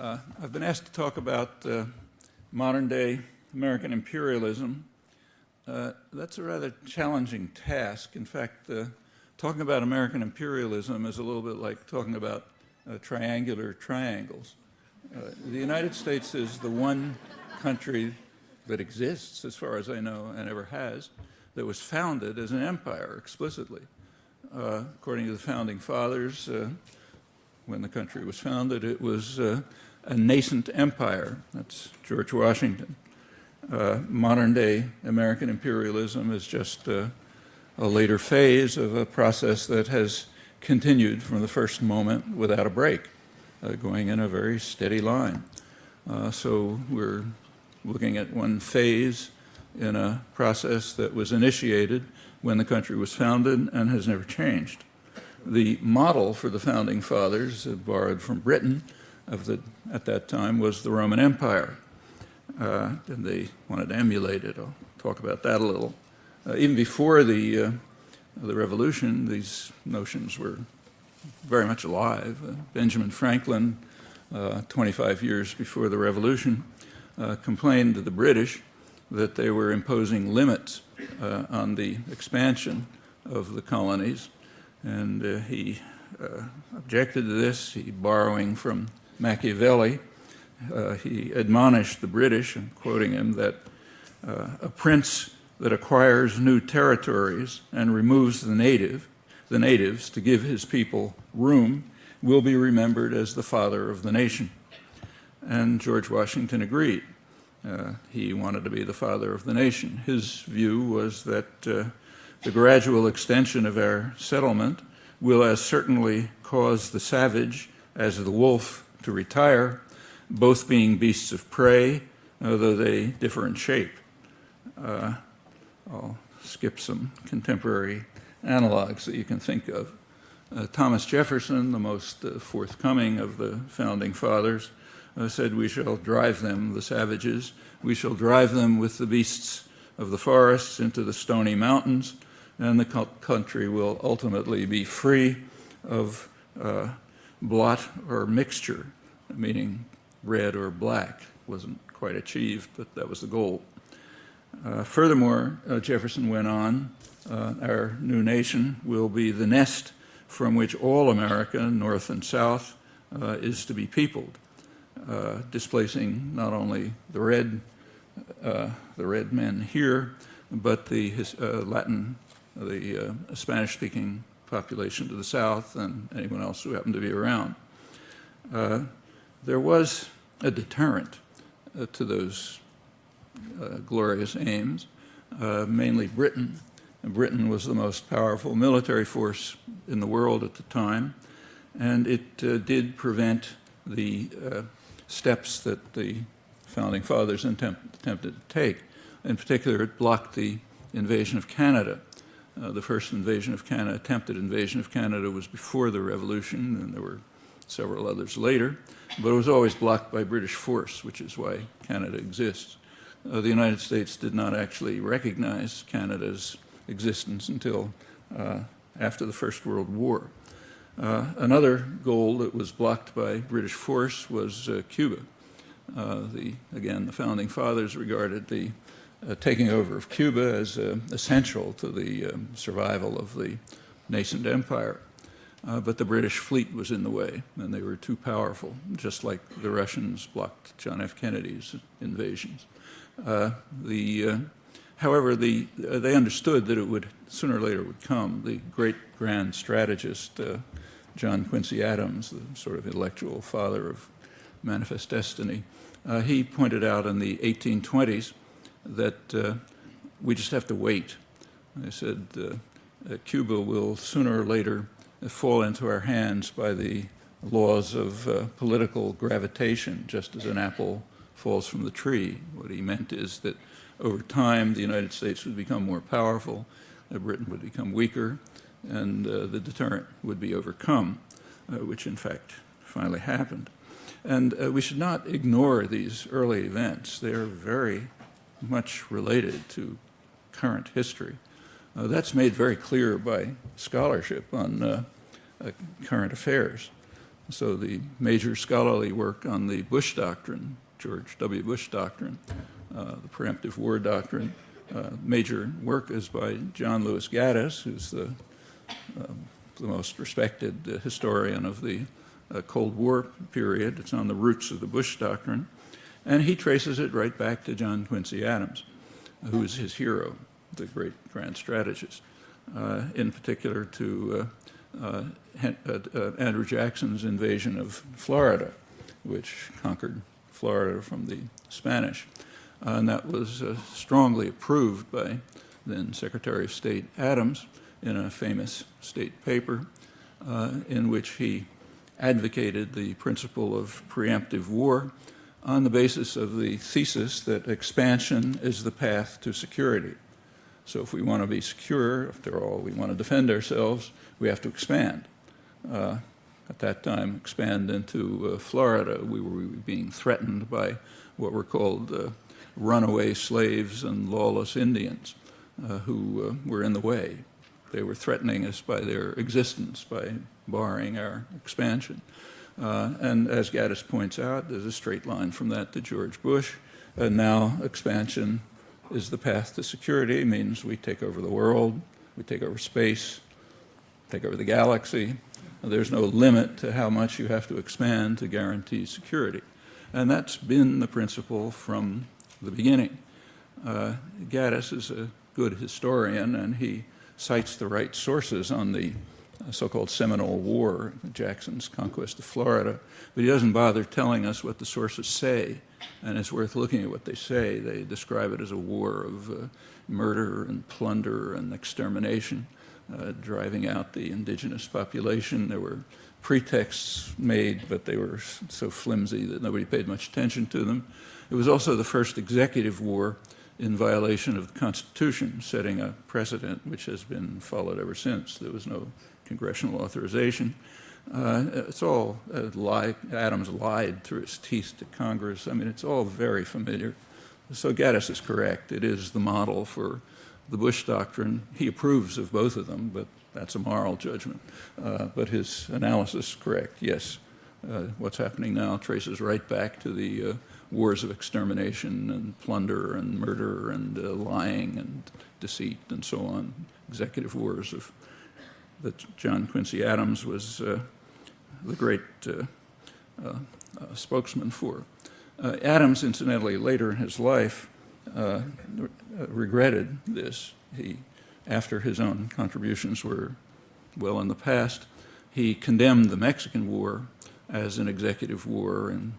I've been asked to talk about modern-day American imperialism. That's a rather challenging task. In fact, talking about American imperialism is a little bit like talking about triangular triangles. The United States is the one country that exists, as far as I know, and ever has, that was founded as an empire explicitly. According to the Founding Fathers, when the country was founded, it was a nascent empire. That's George Washington. Modern-day American imperialism is just a later phase of a process that has continued from the first moment without a break, going in a very steady line. So we're looking at one phase in a process that was initiated when the country was founded and has never changed. The model for the Founding Fathers, borrowed from Britain at that time, was the Roman Empire. And they wanted to emulate it. I'll talk about that a little. Even before the Revolution, these notions were very much alive. Benjamin Franklin, 25 years before the Revolution, complained to the British that they were imposing limits on the expansion of the colonies. And he objected to this. He, borrowing from Machiavelli, he admonished the British, I'm quoting him, that a prince that acquires new territories and removes the natives to give his people room will be remembered as the father of the nation. And George Washington agreed. He wanted to be the father of the nation. His view was that the gradual extension of our settlement will as certainly cause the savage as the wolf to retire, both being beasts of prey, though they differ in shape. I'll skip some contemporary analogs that you can think of. Thomas Jefferson, the most forthcoming of the Founding Fathers, said, "We shall drive them, the savages, we shall drive them with the beasts of the forests into the stony mountains, and the country will ultimately be free of blot or mixture," meaning red or black. Wasn't quite achieved, but that was the goal. Furthermore, Jefferson went on, our new nation will be the nest from which all America, north and south, is to be peopled, displacing not only the red men here, but the Spanish-speaking population to the south and anyone else who happened to be around. There was a deterrent to those glorious aims, mainly Britain. And Britain was the most powerful military force in the world at the time, and it did prevent the steps that the Founding Fathers attempted to take. In particular, it blocked the invasion of Canada. The first attempted invasion of Canada was before the Revolution, and there were several others later, but it was always blocked by British force, which is why Canada exists. The United States did not actually recognize Canada's existence until after the First World War. Another goal that was blocked by British force was Cuba. Again, the Founding Fathers regarded the taking over of Cuba as essential to the survival of the nascent empire. But the British fleet was in the way, and they were too powerful, just like the Russians blocked John F. Kennedy's invasions. However, they understood that it would, sooner or later, would come. The great grand strategist, John Quincy Adams, the sort of intellectual father of manifest destiny, he pointed out in the 1820s that we just have to wait. They said Cuba will sooner or later fall into our hands by the laws of political gravitation, just as an apple falls from the tree. What he meant is that over time the United States would become more powerful, Britain would become weaker, and the deterrent would be overcome, which in fact finally happened. And we should not ignore these early events. They are very much related to current history. That's made very clear by scholarship on current affairs. So the major scholarly work on the Bush Doctrine, George W. Bush Doctrine, the preemptive war doctrine, major work is by John Lewis Gaddis, who's the most respected historian of the Cold War period. It's on the roots of the Bush Doctrine. And he traces it right back to John Quincy Adams, who is his hero, the great grand strategist, in particular to Andrew Jackson's invasion of Florida, which conquered Florida from the Spanish. And that was strongly approved by then Secretary of State Adams in a famous state paper in which he advocated the principle of preemptive war on the basis of the thesis that expansion is the path to security. So if we want to be secure, after all, we want to defend ourselves, we have to expand. At that time, expand into Florida. We were being threatened by what were called runaway slaves and lawless Indians who were in the way. They were threatening us by their existence, by barring our expansion. And as Gaddis points out, there's a straight line from that to George Bush. Now expansion is the path to security. It means we take over the world, we take over space, take over the galaxy. There's no limit to how much you have to expand to guarantee security. And that's been the principle from the beginning. Gaddis is a good historian, and he cites the right sources on the so-called Seminole War, Jackson's conquest of Florida, but he doesn't bother telling us what the sources say, and it's worth looking at what they say. They describe it as a war of murder and plunder and extermination, driving out the indigenous population. There were pretexts made, but they were so flimsy that nobody paid much attention to them. It was also the first executive war in violation of the Constitution, setting a precedent which has been followed ever since. There was no congressional authorization. It's all a lie. Adams lied through his teeth to Congress. I mean, it's all very familiar. So Gaddis is correct. It is the model for the Bush Doctrine. He approves of both of them, but that's a moral judgment. But his analysis is correct, yes. What's happening now traces right back to the wars of extermination and plunder and murder and lying and deceit and so on, executive wars of that John Quincy Adams was the great spokesman for. Adams, incidentally, later in his life, regretted this. After his own contributions were well in the past, he condemned the Mexican War as an executive war and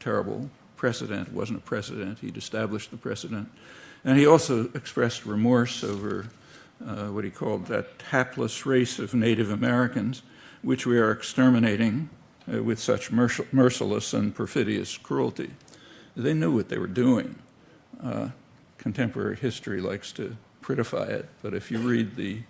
terrible precedent. It wasn't a precedent. He'd established the precedent. And he also expressed remorse over what he called that hapless race of Native Americans, which we are exterminating with such merciless and perfidious cruelty. They knew what they were doing. Contemporary history likes to prettify it, but if you read the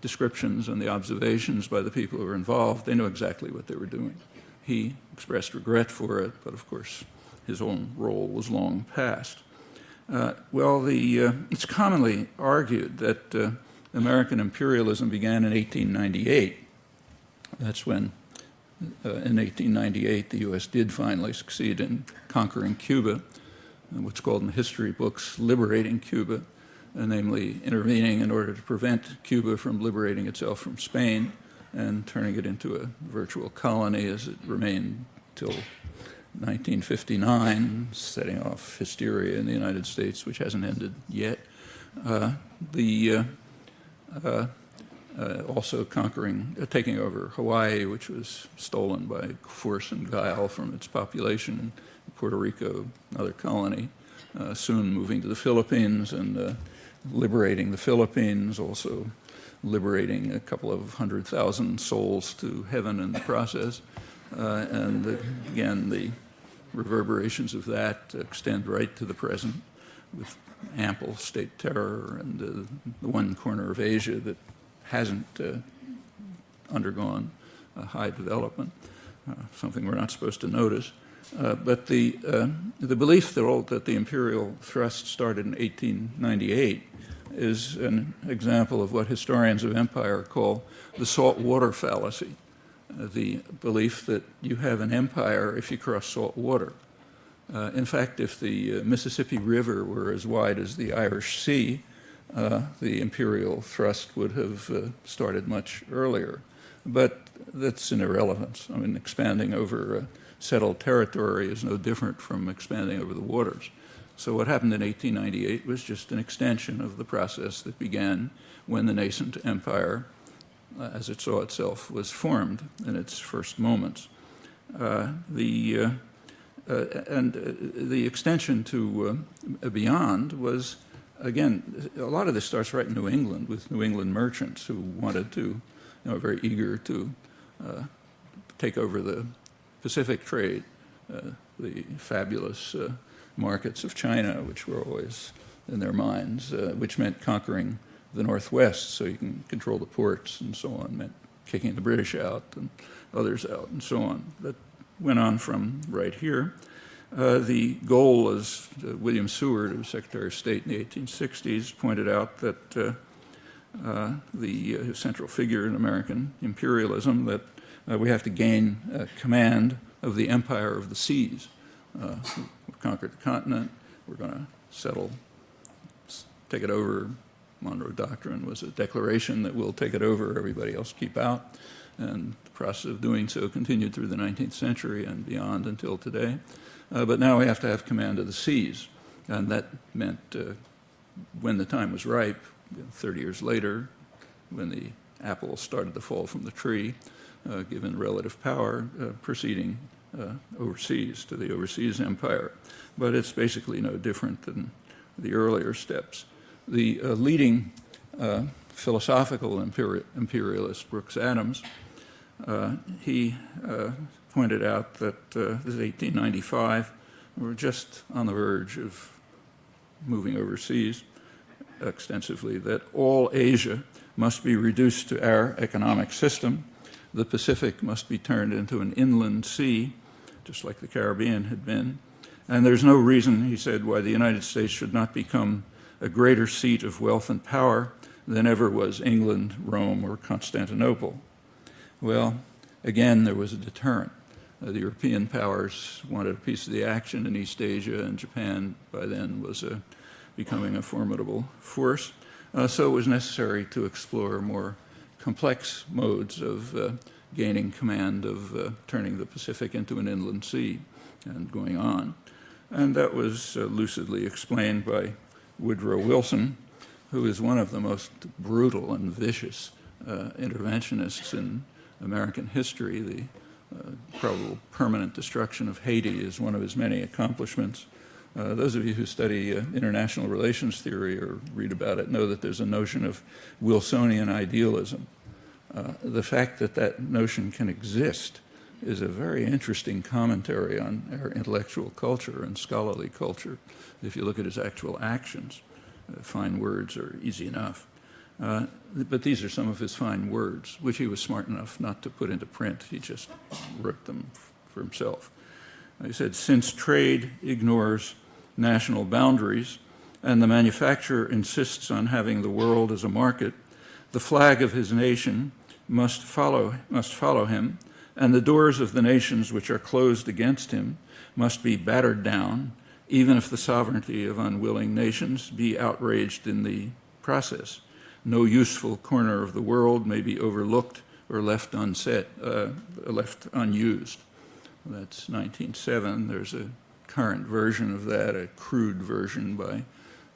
descriptions and the observations by the people who were involved, they knew exactly what they were doing. He expressed regret for it, but of course his own role was long past. It's commonly argued that American imperialism began in 1898. That's when, in 1898, the U.S. did finally succeed in conquering Cuba, what's called in the history books liberating Cuba, namely intervening in order to prevent Cuba from liberating itself from Spain and turning it into a virtual colony as it remained till 1959, setting off hysteria in the United States, which hasn't ended yet. Also taking over Hawaii, which was stolen by force and guile from its population, Puerto Rico, another colony, soon moving to the Philippines and liberating the Philippines, also liberating a couple of 100,000 souls to heaven in the process. Again, the reverberations of that extend right to the present with ample state terror and the one corner of Asia that hasn't undergone a high development, something we're not supposed to notice. But the belief that the imperial thrust started in 1898 is an example of what historians of empire call the salt water fallacy. the belief that you have an empire if you cross salt water. In fact, if the Mississippi River were as wide as the Irish Sea, the imperial thrust would have started much earlier. But that's an irrelevance. I mean, expanding over settled territory is no different from expanding over the waters. So what happened in 1898 was just an extension of the process that began when the nascent empire, as it saw itself, was formed in its first moments. The extension to beyond was, again, a lot of this starts right in New England with New England merchants who wanted to, very eager to take over the Pacific trade, the fabulous markets of China, which were always in their minds, which meant conquering the Northwest so you can control the ports and so on, meant kicking the British out and others out and so on. That went on from right here. The goal, as William Seward, who was Secretary of State in the 1860s, pointed out that the central figure in American imperialism, that we have to gain command of the empire of the seas. We've conquered the continent, we're going to settle, take it over. Monroe Doctrine was a declaration that we'll take it over, everybody else keep out. And the process of doing so continued through the 19th century and beyond until today. But now we have to have command of the seas. And that meant when the time was ripe, 30 years later, when the apple started to fall from the tree, given relative power, proceeding overseas to the overseas empire. But it's basically no different than the earlier steps. The leading philosophical imperialist, Brooks Adams, he pointed out that this is 1895, we're just on the verge of moving overseas extensively, that all Asia must be reduced to our economic system. The Pacific must be turned into an inland sea, just like the Caribbean had been. And there's no reason, he said, why the United States should not become a greater seat of wealth and power than ever was England, Rome, or Constantinople. Well, again, there was a deterrent. The European powers wanted a piece of the action in East Asia, and Japan by then was becoming a formidable force. So it was necessary to explore more complex modes of gaining command of turning the Pacific into an inland sea and going on. And that was lucidly explained by Woodrow Wilson, who is one of the most brutal and vicious interventionists in American history. The probable permanent destruction of Haiti is one of his many accomplishments. Those of you who study international relations theory or read about it know that there's a notion of Wilsonian idealism. The fact that that notion can exist is a very interesting commentary on our intellectual culture and scholarly culture. If you look at his actual actions, fine words are easy enough. But these are some of his fine words, which he was smart enough not to put into print. He just wrote them for himself. He said, since trade ignores national boundaries and the manufacturer insists on having the world as a market, the flag of his nation must follow him, and the doors of the nations which are closed against him must be battered down, even if the sovereignty of unwilling nations be outraged in the process. No useful corner of the world may be overlooked or left unused. That's 1907. There's a current version of that, a crude version by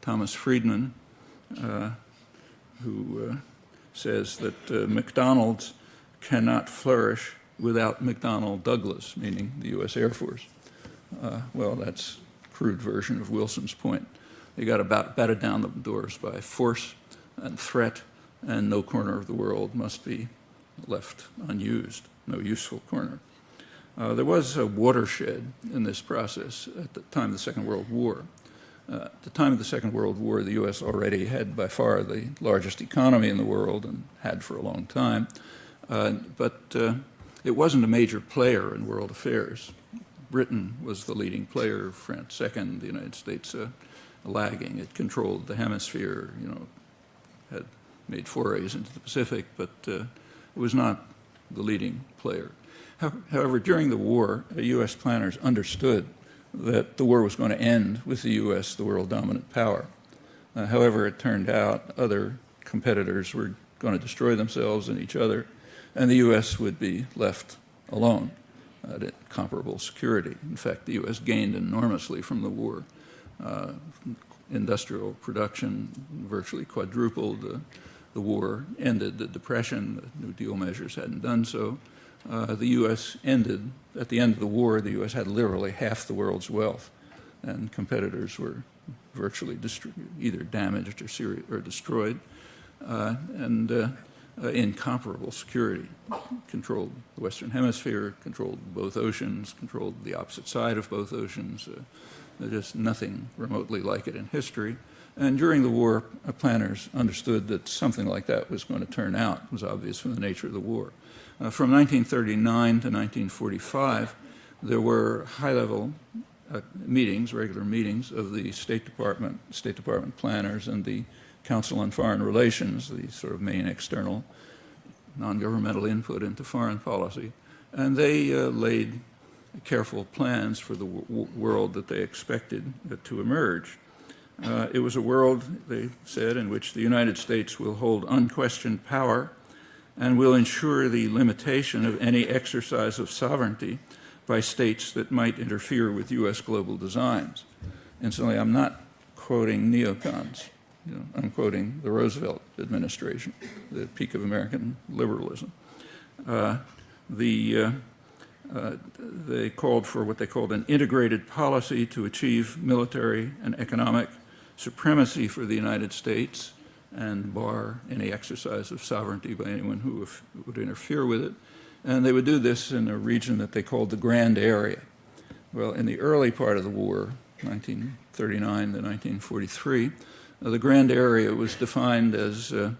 Thomas Friedman, who says that McDonald's cannot flourish without McDonnell Douglas, meaning the U.S. Air Force. Well, that's a crude version of Wilson's point. They got to batter down the doors by force and threat, and no corner of the world must be left unused, no useful corner. There was a watershed in this process at the time of the Second World War. At the time of the Second World War, the U.S. already had by far the largest economy in the world and had for a long time, but it wasn't a major player in world affairs. Britain was the leading player, France second, the United States lagging. It controlled the hemisphere, had made forays into the Pacific, but it was not the leading player. However, during the war, U.S. planners understood that the war was going to end with the U.S., the world dominant power. However, it turned out other competitors were going to destroy themselves and each other, and the U.S. would be left alone at comparable security. In fact, the U.S. gained enormously from the war. Industrial production virtually quadrupled. The war ended the Depression. The New Deal measures hadn't done so. The U.S. ended, at the end of the war, the U.S. had literally half the world's wealth, and competitors were virtually either damaged or destroyed, and incomparable security. Controlled the Western Hemisphere, controlled both oceans, controlled the opposite side of both oceans. Just nothing remotely like it in history. And during the war, planners understood that something like that was going to turn out. It was obvious from the nature of the war. From 1939 to 1945, there were high-level meetings, regular meetings of the State Department planners and the Council on Foreign Relations, the sort of main external non-governmental input into foreign policy. And they laid careful plans for the world that they expected to emerge. It was a world, they said, in which the United States will hold unquestioned power and will ensure the limitation of any exercise of sovereignty by states that might interfere with U.S. global designs. Incidentally, I'm not quoting neocons. I'm quoting the Roosevelt administration, the peak of American liberalism. They called for what they called an integrated policy to achieve military and economic supremacy for the United States and bar any exercise of sovereignty by anyone who would interfere with it. And they would do this in a region that they called the Grand Area. Well, in the early part of the war, 1939 to 1943, the Grand Area was defined as the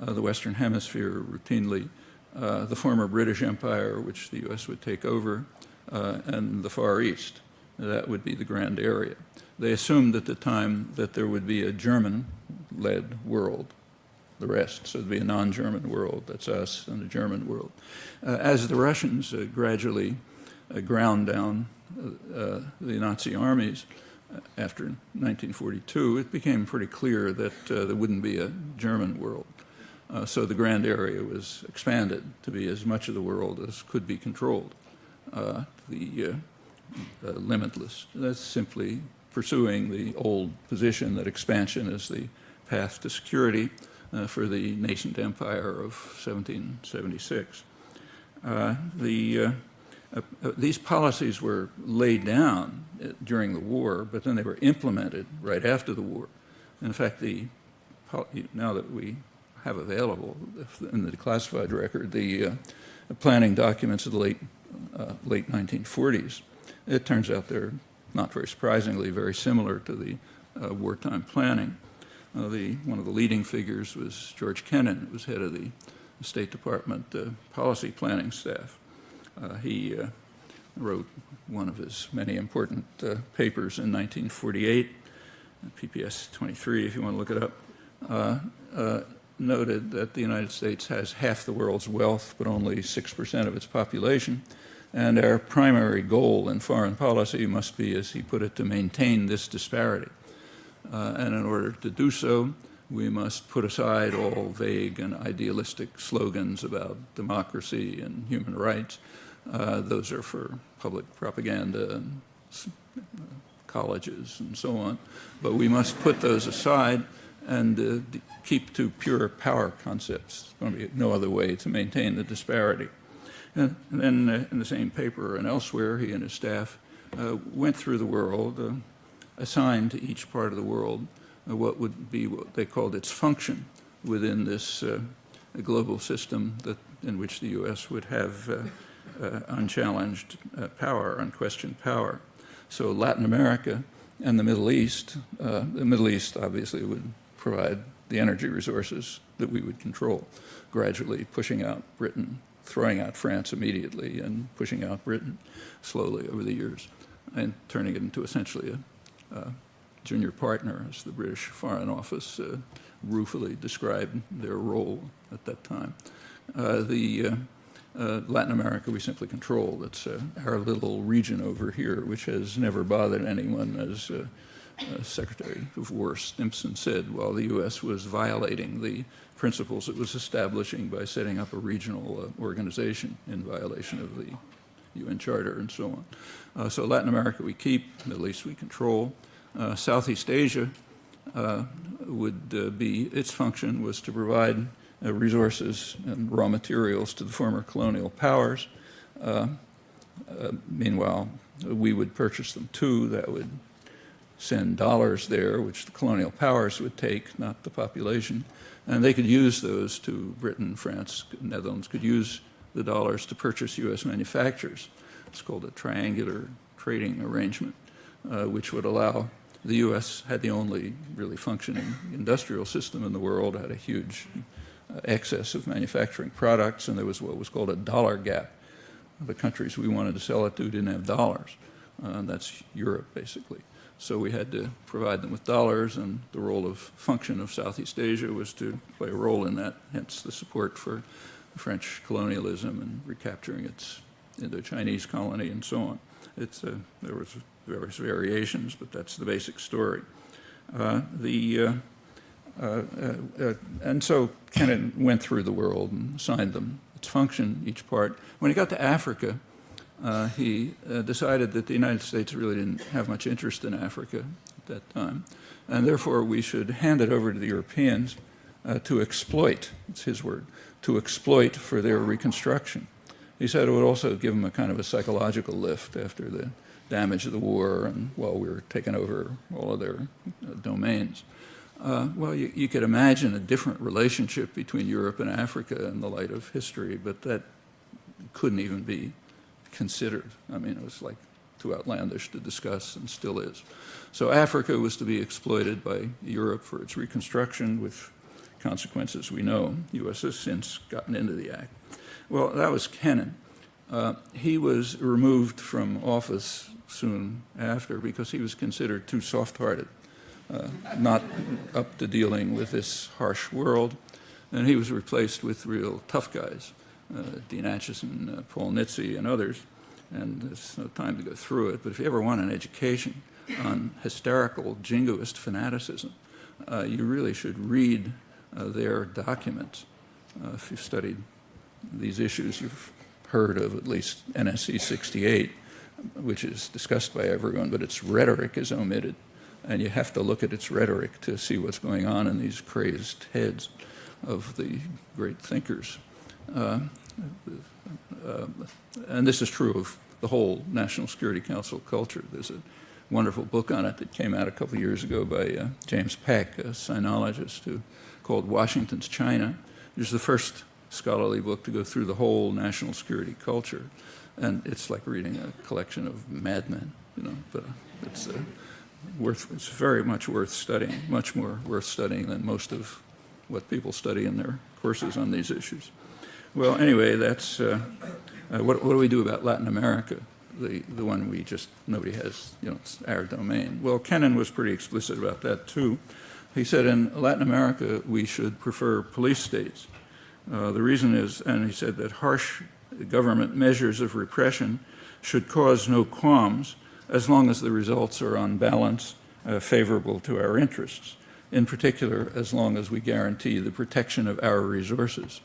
Western Hemisphere routinely, the former British Empire, which the U.S. would take over, and the Far East. That would be the Grand Area. They assumed at the time that there would be a German-led world, the rest. So it would be a non-German world, that's us, and a German world. As the Russians gradually ground down the Nazi armies after 1942, it became pretty clear that there wouldn't be a German world. So the Grand Area was expanded to be as much of the world as could be controlled, limitless. That's simply pursuing the old position that expansion is the path to security for the nascent empire of 1776. These policies were laid down during the war, but then they were implemented right after the war. In fact, now that we have available in the declassified record the planning documents of the late 1940s, it turns out they're not very surprisingly very similar to the wartime planning. One of the leading figures was George Kennan, who was head of the State Department policy planning staff. He wrote one of his many important papers in 1948, PPS 23 if you want to look it up, noted that the United States has half the world's wealth but only 6% of its population, and our primary goal in foreign policy must be, as he put it, to maintain this disparity. And in order to do so, we must put aside all vague and idealistic slogans about democracy and human rights. Those are for public propaganda and colleges and so on. But we must put those aside and keep to pure power concepts. There's going to be no other way to maintain the disparity. And then in the same paper and elsewhere, he and his staff went through the world, assigned to each part of the world what would be what they called its function within this global system in which the U.S. would have unchallenged power, unquestioned power. So Latin America and the Middle East obviously would provide the energy resources that we would control, gradually pushing out Britain, throwing out France immediately, and pushing out Britain slowly over the years, and turning it into essentially a junior partner, as the British Foreign Office ruefully described their role at that time. Latin America we simply control. That's our little region over here, which has never bothered anyone, as Secretary of War Stimson said, while the U.S. was violating the principles it was establishing by setting up a regional organization in violation of the UN Charter and so on. So Latin America we keep, Middle East we control. Southeast Asia would be, its function was to provide resources and raw materials to the former colonial powers. Meanwhile, we would purchase them too. That would send dollars there, which the colonial powers would take, not the population. And they could use those to, Britain, France, Netherlands could use the dollars to purchase U.S. manufacturers. It's called a triangular trading arrangement, which would allow, the U.S. had the only really functioning industrial system in the world, had a huge excess of manufacturing products, and there was what was called a dollar gap. The countries we wanted to sell it to didn't have dollars. That's Europe, basically. So we had to provide them with dollars, and the role of function of Southeast Asia was to play a role in that, hence the support for French colonialism and recapturing its Indo-Chinese colony and so on. There was various variations, but that's the basic story. And so Kennan went through the world and assigned them its function, each part. When he got to Africa, he decided that the United States really didn't have much interest in Africa at that time, and therefore we should hand it over to the Europeans to exploit, it's his word, to exploit for their reconstruction. He said it would also give them a kind of a psychological lift after the damage of the war and while we were taking over all of their domains. Well, you could imagine a different relationship between Europe and Africa in the light of history, but that couldn't even be considered. I mean, it was like too outlandish to discuss and still is. So Africa was to be exploited by Europe for its reconstruction with consequences we know. The U.S. has since gotten into the act. Well, that was Kennan. He was removed from office soon after because he was considered too soft-hearted, not up to dealing with this harsh world, and he was replaced with real tough guys, Dean Acheson, Paul Nitze, and others, and there's no time to go through it, but if you ever want an education on hysterical jingoist fanaticism, you really should read their documents. If you've studied these issues, you've heard of at least NSC 68, which is discussed by everyone, but its rhetoric is omitted. And you have to look at its rhetoric to see what's going on in these crazed heads of the great thinkers. And this is true of the whole National Security Council culture. There's a wonderful book on it that came out a couple of years ago by James Peck, a sinologist, called Washington's China. It was the first scholarly book to go through the whole national security culture. And it's like reading a collection of madmen, but it's very much worth studying, much more worth studying than most of what people study in their courses on these issues. Well, anyway, that's what do we do about Latin America, the one nobody has, it's our domain. Well, Kennan was pretty explicit about that too. He said in Latin America we should prefer police states. The reason is, and he said that harsh government measures of repression should cause no qualms as long as the results are on balance favorable to our interests, in particular as long as we guarantee the protection of our resources.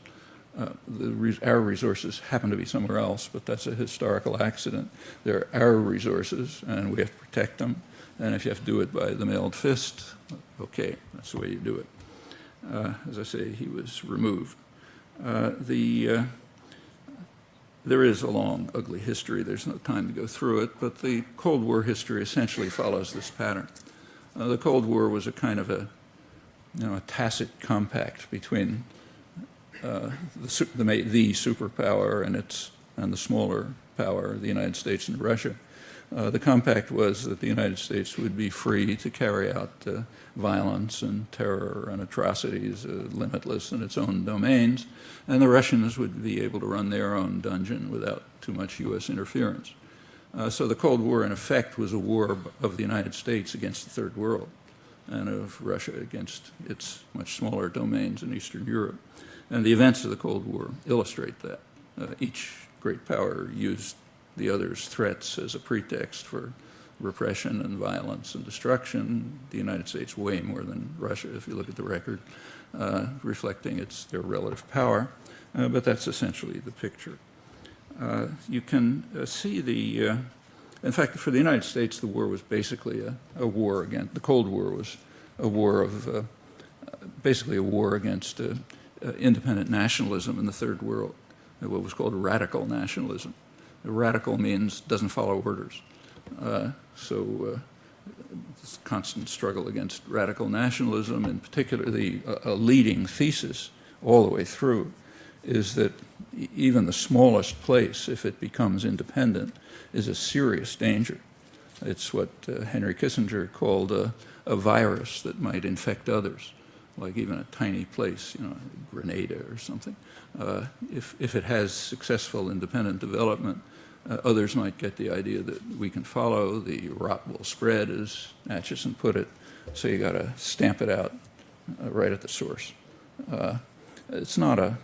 Our resources happen to be somewhere else, but that's a historical accident. They're our resources, and we have to protect them. And if you have to do it by the mailed fist, okay, that's the way you do it. As I say, he was removed. There is a long, ugly history. There's no time to go through it, but the Cold War history essentially follows this pattern. The Cold War was a kind of a tacit compact between the superpower and the smaller power, the United States and Russia. The compact was that the United States would be free to carry out violence and terror and atrocities, limitless in its own domains, and the Russians would be able to run their own dungeon without too much U.S. interference. So the Cold War, in effect, was a war of the United States against the Third World and of Russia against its much smaller domains in Eastern Europe. And the events of the Cold War illustrate that. Each great power used the other's threats as a pretext for repression and violence and destruction. The United States way more than Russia, if you look at the record, reflecting their relative power. But that's essentially the picture. You can see in fact, for the United States, the war was basically a war against, the Cold War was a war of, basically a war against independent nationalism in the Third World, what was called radical nationalism. Radical means doesn't follow orders. So this constant struggle against radical nationalism, in particular, a leading thesis all the way through is that even the smallest place, if it becomes independent, is a serious danger. It's what Henry Kissinger called a virus that might infect others, like even a tiny place, Grenada or something. If it has successful independent development, others might get the idea that we can follow, the rot will spread, as Atchison put it, so you got to stamp it out right at the source. It's not a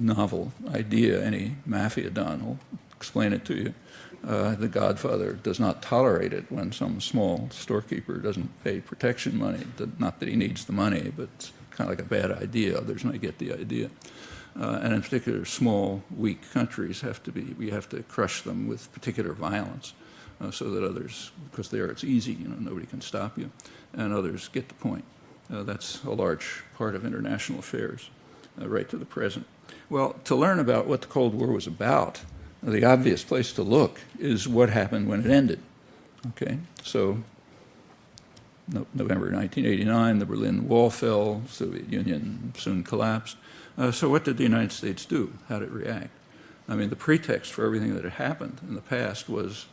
novel idea. Any mafia don will explain it to you. The Godfather does not tolerate it when some small storekeeper doesn't pay protection money. Not that he needs the money, but it's kind of like a bad idea. Others might get the idea. And in particular, small, weak countries we have to crush them with particular violence so that others, because there it's easy, nobody can stop you, and others get the point. That's a large part of international affairs, right to the present. Well, to learn about what the Cold War was about, the obvious place to look is what happened when it ended. Okay, so November 1989, the Berlin Wall fell, Soviet Union soon collapsed. So what did the United States do? How did it react? I mean, the pretext for everything that had happened in the past was,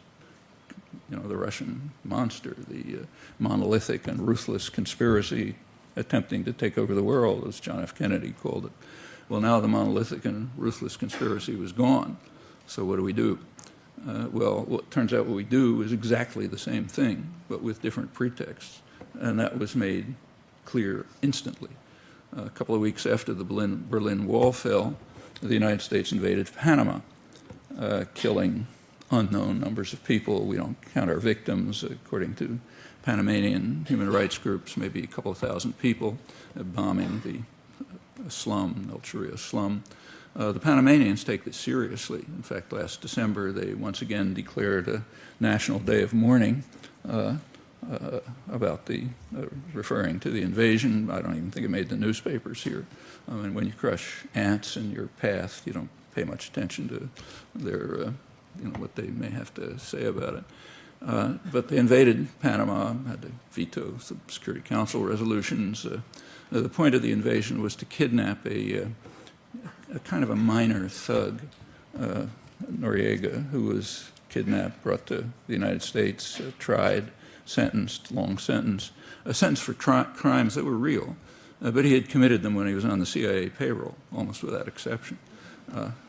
the Russian monster, the monolithic and ruthless conspiracy attempting to take over the world, as John F. Kennedy called it. Well, now the monolithic and ruthless conspiracy was gone. So what do we do? Well, it turns out what we do is exactly the same thing, but with different pretexts. And that was made clear instantly. A couple of weeks after the Berlin Wall fell, the United States invaded Panama, killing unknown numbers of people. We don't count our victims. According to Panamanian human rights groups, maybe a couple of thousand people, bombing the slum, El Chorrillo slum. The Panamanians take this seriously. In fact, last December, they once again declared a national day of mourning about referring to the invasion. I don't even think it made the newspapers here. I mean, when you crush ants in your path, you don't pay much attention to their, what they may have to say about it. But they invaded Panama, had to veto some Security Council resolutions. The point of the invasion was to kidnap a kind of a minor thug, Noriega, who was kidnapped, brought to the United States, tried, sentenced, long sentence, a sentence for crimes that were real, but he had committed them when he was on the CIA payroll, almost without exception.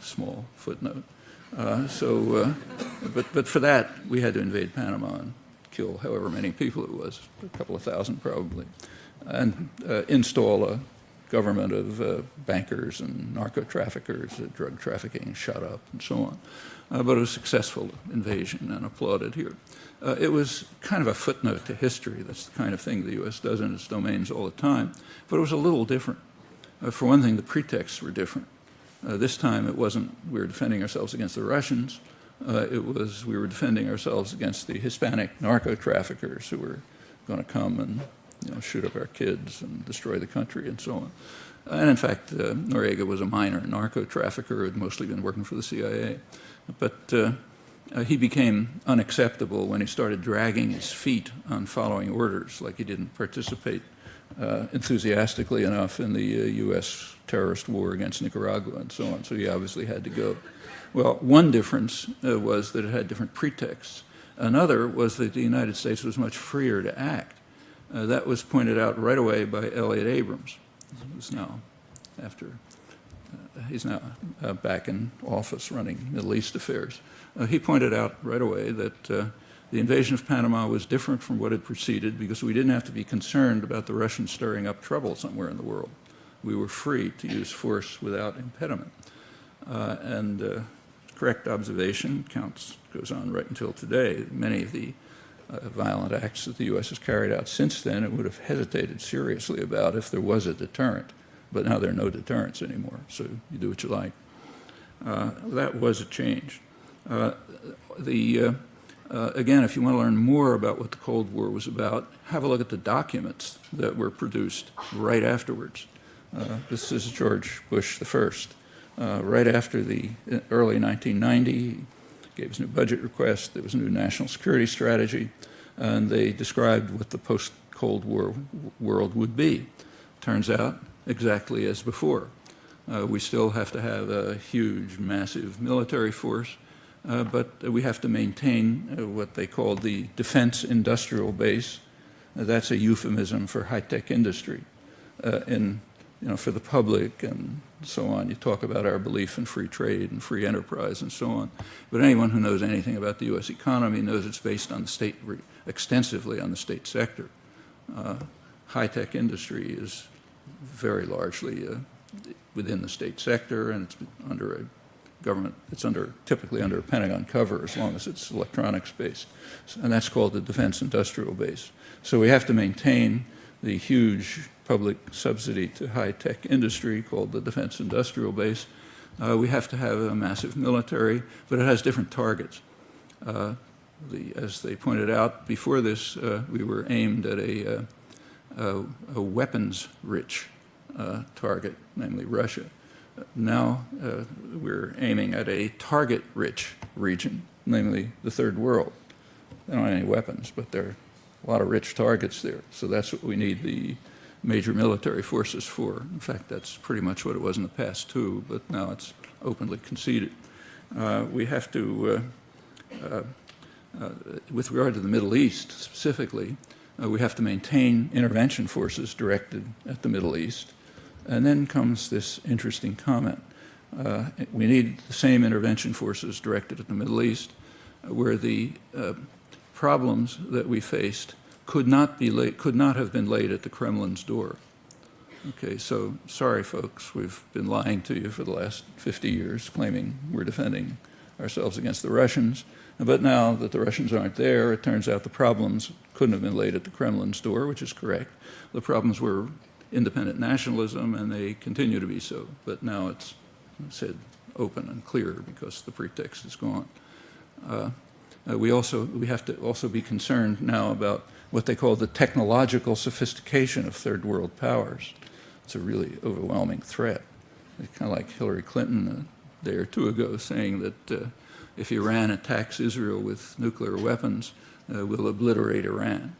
Small footnote. But for that, we had to invade Panama and kill however many people it was, a couple of thousand probably, and install a government of bankers and narco-traffickers, drug trafficking shut up, and so on. But it was a successful invasion and applauded here. It was kind of a footnote to history. That's the kind of thing the U.S. does in its domains all the time. But it was a little different. For one thing, the pretexts were different. This time, it wasn't we were defending ourselves against the Russians. It was we were defending ourselves against the Hispanic narco-traffickers who were going to come and shoot up our kids and destroy the country and so on. And in fact, Noriega was a minor narco-trafficker who had mostly been working for the CIA. But he became unacceptable when he started dragging his feet on following orders, like he didn't participate enthusiastically enough in the U.S. terrorist war against Nicaragua and so on, so he obviously had to go. Well, one difference was that it had different pretexts. Another was that the United States was much freer to act. That was pointed out right away by Elliott Abrams, who's now he's now back in office running Middle East affairs. He pointed out right away that the invasion of Panama was different from what had preceded because we didn't have to be concerned about the Russians stirring up trouble somewhere in the world. We were free to use force without impediment. Correct observation goes on right until today. Many of the violent acts that the U.S. has carried out since then, it would have hesitated seriously about if there was a deterrent. But now there are no deterrents anymore, so you do what you like. That was a change. Again, if you want to learn more about what the Cold War was about, have a look at the documents that were produced right afterwards. This is George Bush I. Right after the early 1990, he gave his new budget request, there was a new national security strategy, and they described what the post-Cold War world would be. Turns out, exactly as before. We still have to have a huge, massive military force, but we have to maintain what they call the defense industrial base. That's a euphemism for high-tech industry. For the public and so on, you talk about our belief in free trade and free enterprise and so on. But anyone who knows anything about the U.S. economy knows it's based on the state, extensively on the state sector. High-tech industry is very largely within the state sector, and it's under a government, typically under a Pentagon cover as long as it's electronics based. And that's called the defense industrial base. So we have to maintain the huge public subsidy to high-tech industry called the defense industrial base. We have to have a massive military, but it has different targets. As they pointed out before this, we were aimed at a weapons-rich target, namely Russia. Now we're aiming at a target-rich region, namely the Third World. They don't have any weapons, but there are a lot of rich targets there. So that's what we need the major military forces for. In fact, that's pretty much what it was in the past too, but now it's openly conceded. We have to, with regard to the Middle East specifically, we have to maintain intervention forces directed at the Middle East. And then comes this interesting comment. We need the same intervention forces directed at the Middle East, where the problems that we faced could not have been laid at the Kremlin's door. Okay, so sorry, folks, we've been lying to you for the last 50 years, claiming we're defending ourselves against the Russians. But now that the Russians aren't there, it turns out the problems couldn't have been laid at the Kremlin's door, which is correct. The problems were independent nationalism, and they continue to be so. But now it's said open and clear because the pretext is gone. We have to also be concerned now about what they call the technological sophistication of third world powers. It's a really overwhelming threat. It's kind of like Hillary Clinton a day or two ago saying that if Iran attacks Israel with nuclear weapons, we'll obliterate Iran.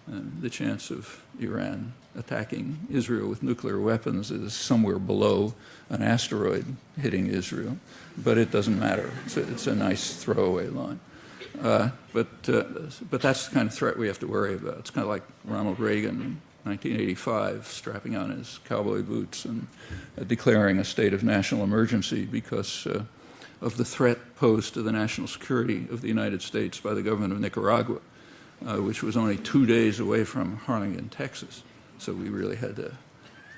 And the chance of Iran attacking Israel with nuclear weapons is somewhere below an asteroid hitting Israel, but it doesn't matter. It's a nice throwaway line. But that's the kind of threat we have to worry about. It's kind of like Ronald Reagan in 1985 strapping on his cowboy boots and declaring a state of national emergency because of the threat posed to the national security of the United States by the government of Nicaragua, which was only 2 days away from Harlingen, Texas. So we really had to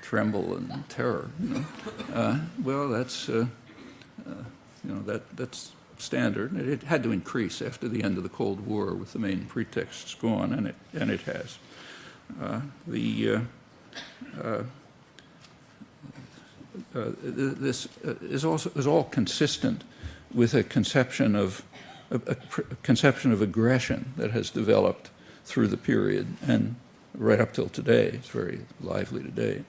tremble in terror. Well, that's that's standard. It had to increase after the end of the Cold War with the main pretexts gone, and it has. This is all consistent with a conception of aggression that has developed through the period and right up till today. It's very lively today.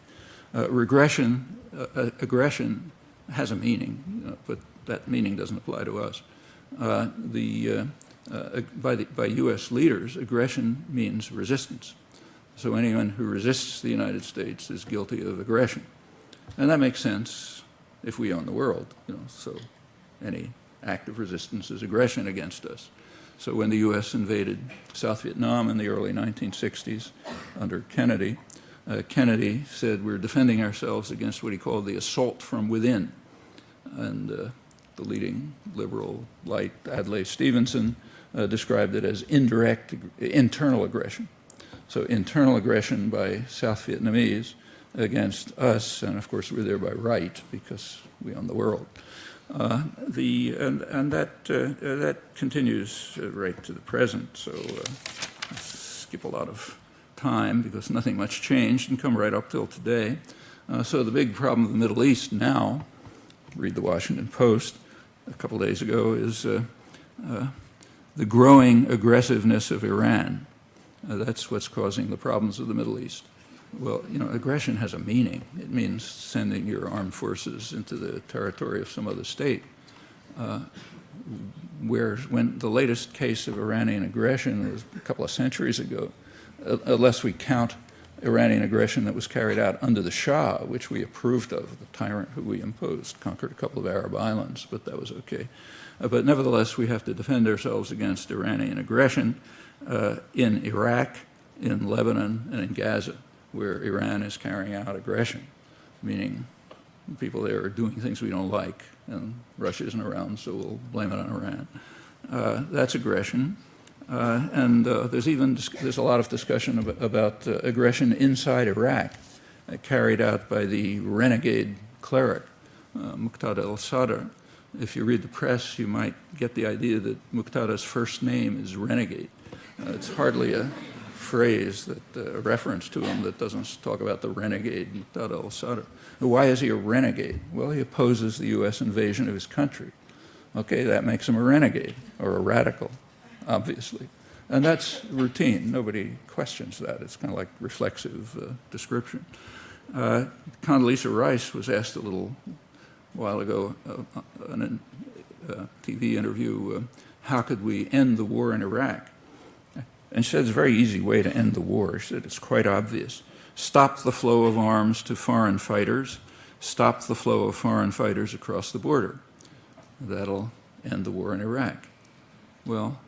Aggression has a meaning, but that meaning doesn't apply to us. By U.S. leaders, aggression means resistance. So anyone who resists the United States is guilty of aggression. And that makes sense if we own the world. So any act of resistance is aggression against us. So when the U.S. invaded South Vietnam in the early 1960s under Kennedy, Kennedy said we're defending ourselves against what he called the assault from within. And the leading liberal light, Adlai Stevenson, described it as internal aggression. So internal aggression by South Vietnamese against us, and of course we're there by right because we own the world. That continues right to the present. So skip a lot of time because nothing much changed and come right up till today. So the big problem of the Middle East now, read the Washington Post a couple days ago, is the growing aggressiveness of Iran. That's what's causing the problems of the Middle East. Well, you know, aggression has a meaning. It means sending your armed forces into the territory of some other state. When the latest case of Iranian aggression was a couple of centuries ago, unless we count Iranian aggression that was carried out under the Shah, which we approved of, the tyrant who we imposed, conquered a couple of Arab islands, but that was okay. But nevertheless, we have to defend ourselves against Iranian aggression in Iraq, in Lebanon, and in Gaza, where Iran is carrying out aggression, meaning people there are doing things we don't like, and Russia isn't around, so we'll blame it on Iran. That's aggression. There's a lot of discussion about aggression inside Iraq, carried out by the renegade cleric, Muqtada al-Sadr. If you read the press, you might get the idea that Muqtada's first name is renegade. It's hardly a phrase, a reference to him that doesn't talk about the renegade Muqtada al-Sadr. Why is he a renegade? Well, he opposes the U.S. invasion of his country. Okay, that makes him a renegade, or a radical, obviously. And that's routine. Nobody questions that. It's kind of like reflexive description. Condoleezza Rice was asked a little while ago in a TV interview, how could we end the war in Iraq? And she said it's a very easy way to end the war. She said it's quite obvious. Stop the flow of arms to foreign fighters. Stop the flow of foreign fighters across the border. That'll end the war in Iraq. Well,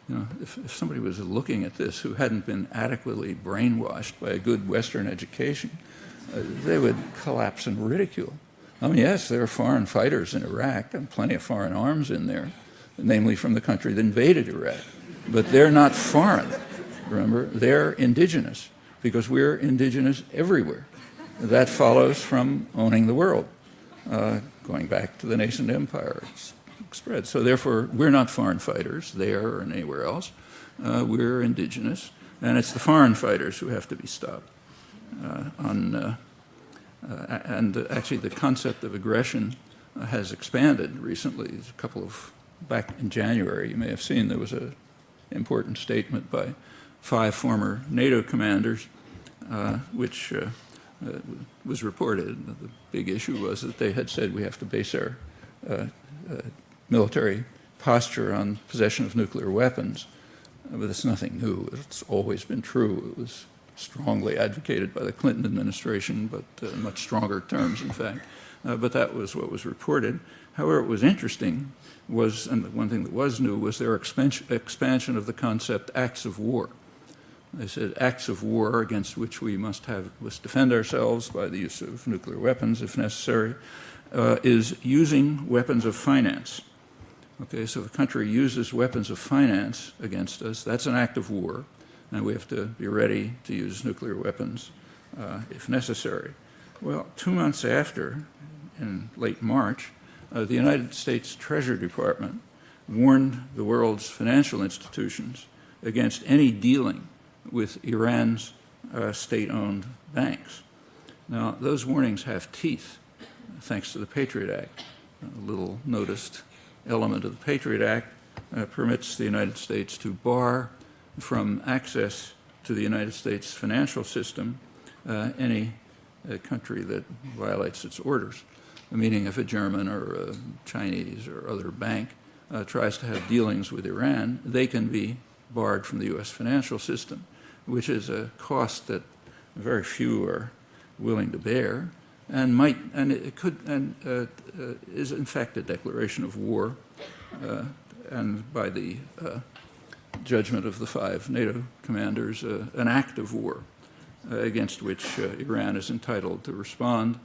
you know, if somebody was looking at this who hadn't been adequately brainwashed by a good Western education, they would collapse in ridicule. I mean, yes, there are foreign fighters in Iraq and plenty of foreign arms in there, namely from the country that invaded Iraq. But they're not foreign, remember? They're indigenous, because we're indigenous everywhere. That follows from owning the world, going back to the nascent empire spread. So therefore, we're not foreign fighters there or anywhere else. We're indigenous, and it's the foreign fighters who have to be stopped. And actually, the concept of aggression has expanded recently. There's a couple of, back in January, you may have seen there was an important statement by 5 former NATO commanders, which was reported. The big issue was that they had said we have to base our military posture on possession of nuclear weapons. But it's nothing new. It's always been true. It was strongly advocated by the Clinton administration, but in much stronger terms, in fact. But that was what was reported. However, what was interesting was, and the one thing that was new, was their expansion of the concept acts of war. They said acts of war against which we must defend ourselves by the use of nuclear weapons, if necessary, is using weapons of finance. Okay, so if a country uses weapons of finance against us, that's an act of war, and we have to be ready to use nuclear weapons if necessary. Well, 2 months after, in late March, the United States Treasury Department warned the world's financial institutions against any dealing with Iran's state-owned banks. Now, those warnings have teeth, thanks to the Patriot Act. A little noticed element of the Patriot Act permits the United States to bar from access to the United States financial system any country that violates its orders. Meaning if a German or a Chinese or other bank tries to have dealings with Iran, they can be barred from the U.S. financial system, which is a cost that very few are willing to bear, and is in fact a declaration of war, and by the judgment of the 5 NATO commanders, an act of war against which Iran is entitled to respond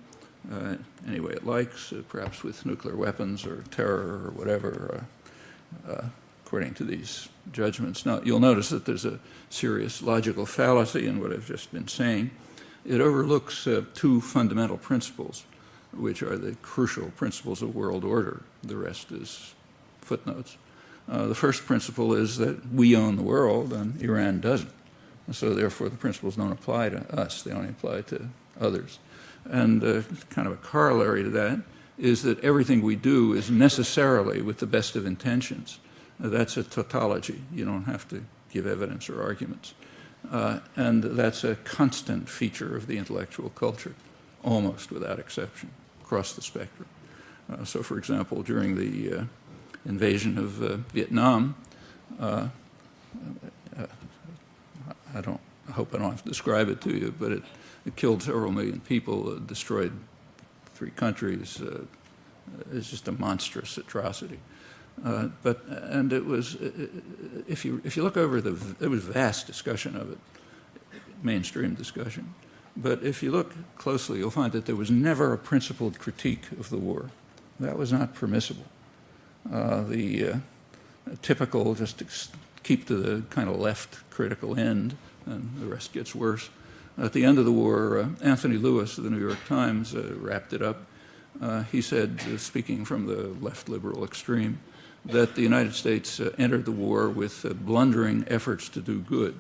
any way it likes, perhaps with nuclear weapons or terror or whatever, according to these judgments. Now, you'll notice that there's a serious logical fallacy in what I've just been saying. It overlooks 2 fundamental principles, which are the crucial principles of world order. The rest is footnotes. The first principle is that we own the world and Iran doesn't. So therefore, the principles don't apply to us. They only apply to others. And kind of a corollary to that is that everything we do is necessarily with the best of intentions. That's a tautology. You don't have to give evidence or arguments. And that's a constant feature of the intellectual culture, almost without exception, across the spectrum. So, for example, during the invasion of Vietnam, I hope I don't have to describe it to you, but it killed several million people, destroyed 3 countries. It's just a monstrous atrocity. And it was, if you look over there was vast discussion of it, mainstream discussion. But if you look closely, you'll find that there was never a principled critique of the war. That was not permissible. The typical, just to keep to the kind of left critical end, and the rest gets worse. At the end of the war, Anthony Lewis of the New York Times wrapped it up. He said, speaking from the left liberal extreme, that the United States entered the war with blundering efforts to do good.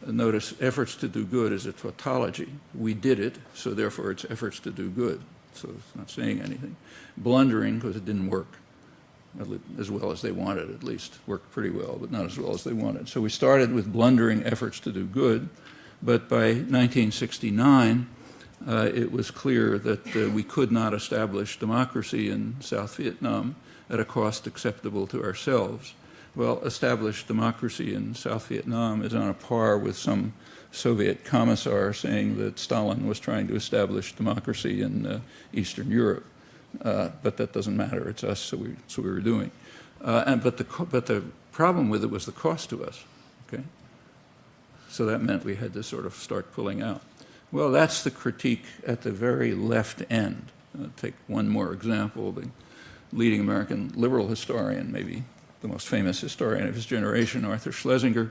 Notice, efforts to do good is a tautology. We did it, so therefore it's efforts to do good. So it's not saying anything. Blundering, because it didn't work as well as they wanted, at least. Worked pretty well, but not as well as they wanted. So we started with blundering efforts to do good, but by 1969, it was clear that we could not establish democracy in South Vietnam at a cost acceptable to ourselves. Well, established democracy in South Vietnam is on a par with some Soviet commissar saying that Stalin was trying to establish democracy in Eastern Europe. But that doesn't matter. It's us, so we were doing. But the problem with it was the cost to us. Okay? So that meant we had to sort of start pulling out. Well, that's the critique at the very left end. Take one more example. The leading American liberal historian, maybe the most famous historian of his generation, Arthur Schlesinger,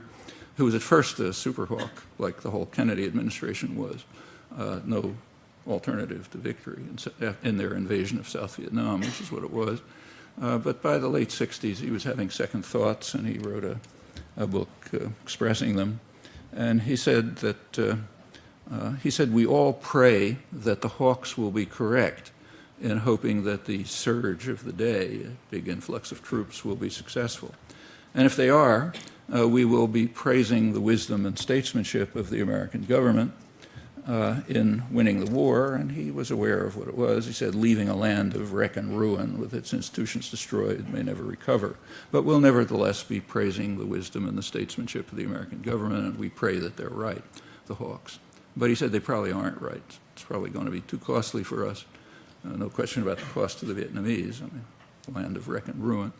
who was at first a superhawk, like the whole Kennedy administration was. No alternative to victory in their invasion of South Vietnam, which is what it was. But by the late 60s, he was having second thoughts, and he wrote a book expressing them. And he said that we all pray that the hawks will be correct in hoping that the surge of the day, a big influx of troops, will be successful. And if they are, we will be praising the wisdom and statesmanship of the American government in winning the war, and he was aware of what it was. He said, leaving a land of wreck and ruin with its institutions destroyed may never recover. But we'll nevertheless be praising the wisdom and the statesmanship of the American government, and we pray that they're right, the hawks. But he said they probably aren't right. It's probably going to be too costly for us. No question about the cost to the Vietnamese. I mean, land of wreck and ruin.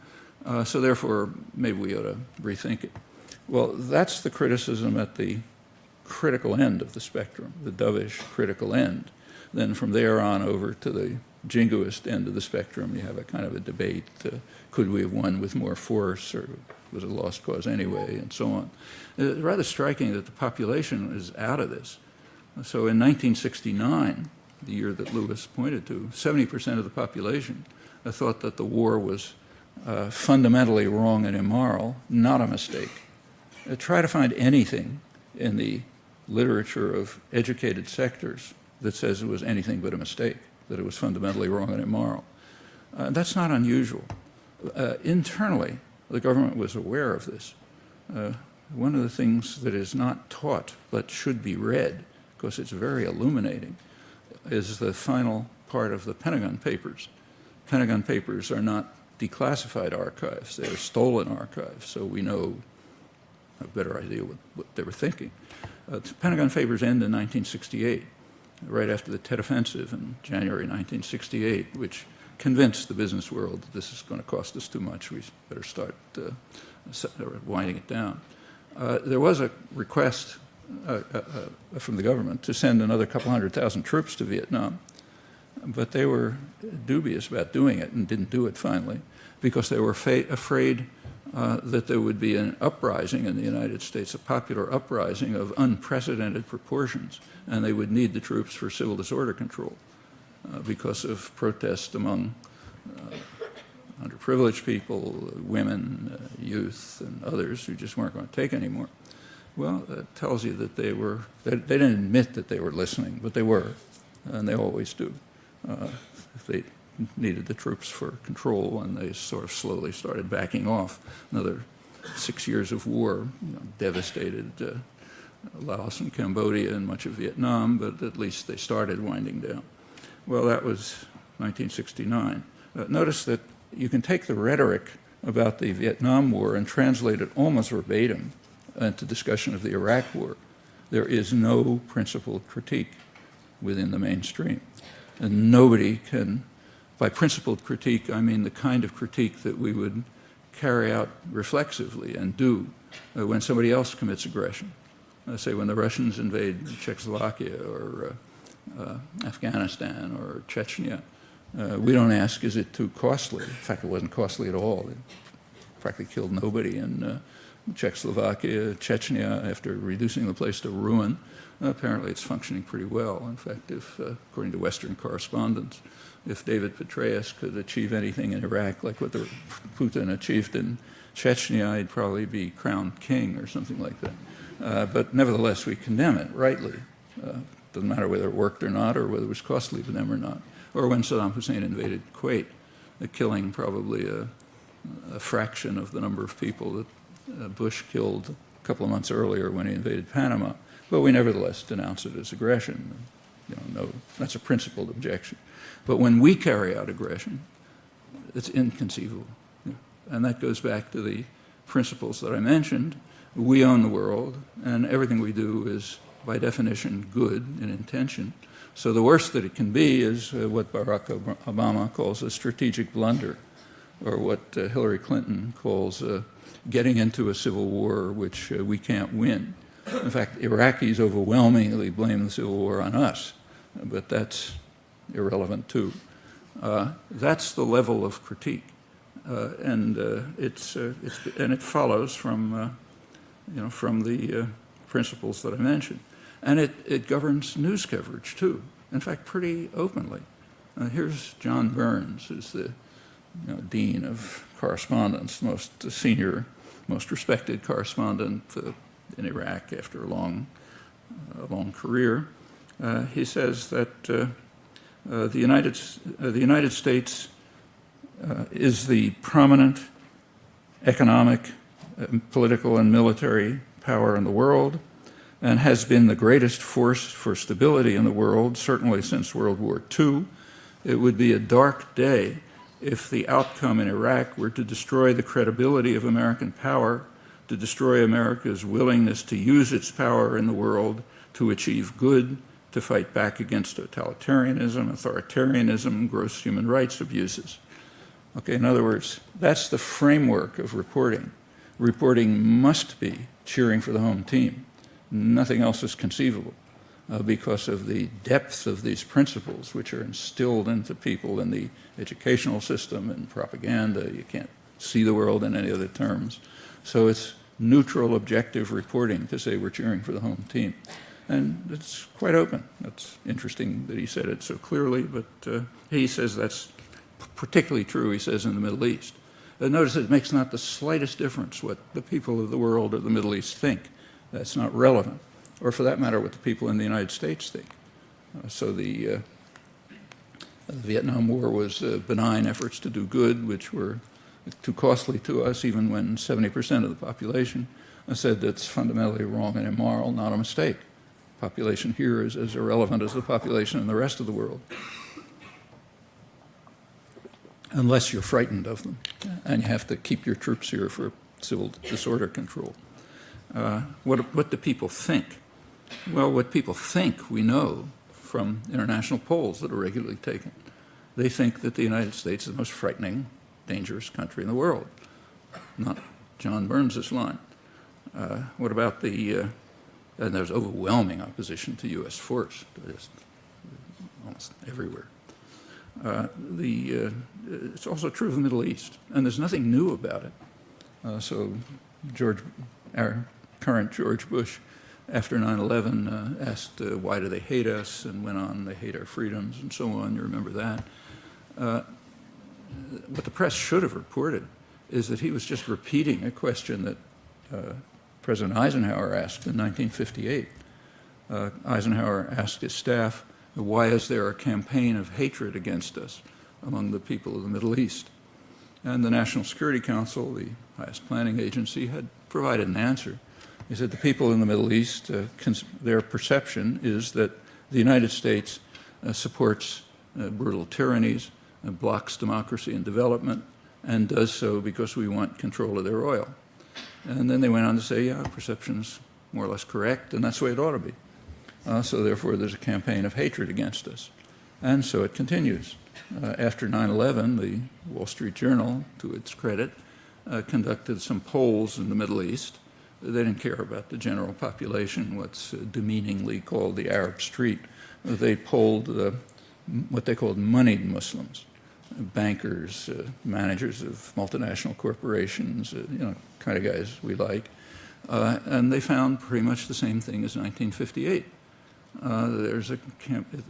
So therefore, maybe we ought to rethink it. Well, that's the criticism at the critical end of the spectrum, the dovish critical end. Then from there on over to the jingoist end of the spectrum, you have a kind of a debate. Could we have won with more force, or was it a lost cause anyway, and so on. It's rather striking that the population is out of this. So in 1969, the year that Lewis pointed to, 70% of the population thought that the war was fundamentally wrong and immoral, not a mistake. Try to find anything in the literature of educated sectors that says it was anything but a mistake, that it was fundamentally wrong and immoral. That's not unusual. Internally, the government was aware of this. One of the things that is not taught but should be read, because it's very illuminating, is the final part of the Pentagon Papers. Pentagon Papers are not declassified archives, they're stolen archives, so we know a better idea what they were thinking. The Pentagon Papers end in 1968, right after the Tet Offensive in January 1968, which convinced the business world that this is going to cost us too much, we better start winding it down. There was a request from the government to send another couple 100,000 troops to Vietnam, but they were dubious about doing it and didn't do it finally because they were afraid that there would be an uprising in the United States, a popular uprising of unprecedented proportions, and they would need the troops for civil disorder control because of protest among underprivileged people, women, youth, and others who just weren't going to take anymore. Well, that tells you that they didn't admit that they were listening, but they were, and they always do. If they needed the troops for control, and they sort of slowly started backing off. Another 6 years of war, devastated Laos and Cambodia and much of Vietnam, but at least they started winding down. Well, that was 1969. Notice that you can take the rhetoric about the Vietnam War and translate it almost verbatim into discussion of the Iraq War. There is no principled critique within the mainstream. And nobody can, by principled critique, I mean the kind of critique that we would carry out reflexively and do when somebody else commits aggression. Say when the Russians invade Czechoslovakia or Afghanistan or Chechnya, we don't ask, is it too costly? In fact, it wasn't costly at all. It practically killed nobody in Czechoslovakia, Chechnya, after reducing the place to ruin. Apparently it's functioning pretty well. In fact, according to Western correspondents, if David Petraeus could achieve anything in Iraq like what Putin achieved in Chechnya, he'd probably be crowned king or something like that. But nevertheless, we condemn it rightly. Doesn't matter whether it worked or not, or whether it was costly to them or not. Or when Saddam Hussein invaded Kuwait, killing probably a fraction of the number of people that Bush killed a couple of months earlier when he invaded Panama. But we nevertheless denounce it as aggression. No, that's a principled objection. But when we carry out aggression, it's inconceivable. And that goes back to the principles that I mentioned. We own the world, and everything we do is, by definition, good in intention. So the worst that it can be is what Barack Obama calls a strategic blunder, or what Hillary Clinton calls getting into a civil war which we can't win. In fact, Iraqis overwhelmingly blame the civil war on us, but that's irrelevant too. That's the level of critique, and it follows from the principles that I mentioned, and it governs news coverage too. In fact, pretty openly. Here's John Burns, who's the dean of correspondence, most senior, most respected correspondent in Iraq after a long career. He says that the United States is the prominent economic, political, and military power in the world, and has been the greatest force for stability in the world, certainly since World War II. It would be a dark day if the outcome in Iraq were to destroy the credibility of American power, to destroy America's willingness to use its power in the world to achieve good, to fight back against totalitarianism, authoritarianism, gross human rights abuses. Okay, in other words, that's the framework of reporting. Reporting must be cheering for the home team. Nothing else is conceivable because of the depth of these principles which are instilled into people in the educational system and propaganda. You can't see the world in any other terms. So it's neutral, objective reporting to say we're cheering for the home team. And it's quite open. That's interesting that he said it so clearly, but he says that's particularly true, he says, in the Middle East. Notice it makes not the slightest difference what the people of the world or the Middle East think. That's not relevant. Or for that matter, what the people in the United States think. So the Vietnam War was benign efforts to do good, which were too costly to us, even when 70% of the population said that's fundamentally wrong and immoral, not a mistake. Population here is as irrelevant as the population in the rest of the world, unless you're frightened of them, and you have to keep your troops here for civil disorder control. What do people think? Well, what people think we know from international polls that are regularly taken. They think that the United States is the most frightening, dangerous country in the world. Not John Burns' line. What about and there's overwhelming opposition to U.S. force, just almost everywhere. It's also true of the Middle East, and there's nothing new about it. So our current George Bush, after 9/11, asked why do they hate us, and went on, they hate our freedoms, and so on. You remember that. what the press should have reported is that he was just repeating a question that President Eisenhower asked in 1958. Eisenhower asked his staff, why is there a campaign of hatred against us among the people of the Middle East? And the National Security Council, the highest planning agency, had provided an answer. He said the people in the Middle East, their perception is that the United States supports brutal tyrannies, blocks democracy and development, and does so because we want control of their oil. And then they went on to say, yeah, perception's more or less correct, and that's the way it ought to be. So therefore, there's a campaign of hatred against us. And so it continues. After 9/11, the Wall Street Journal, to its credit, conducted some polls in the Middle East. They didn't care about the general population, what's demeaningly called the Arab Street. They polled what they called moneyed Muslims, bankers, managers of multinational corporations, kind of guys we like. And they found pretty much the same thing as 1958.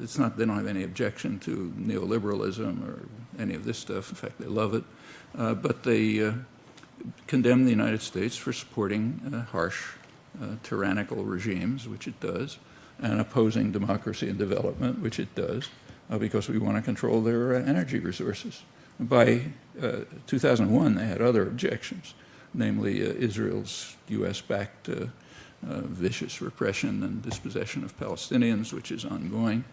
It's not, they don't have any objection to neoliberalism or any of this stuff. In fact, they love it. But they condemn the United States for supporting harsh, tyrannical regimes, which it does, and opposing democracy and development, which it does, because we want to control their energy resources. By 2001, they had other objections, namely Israel's US-backed vicious repression and dispossession of Palestinians, which is ongoing,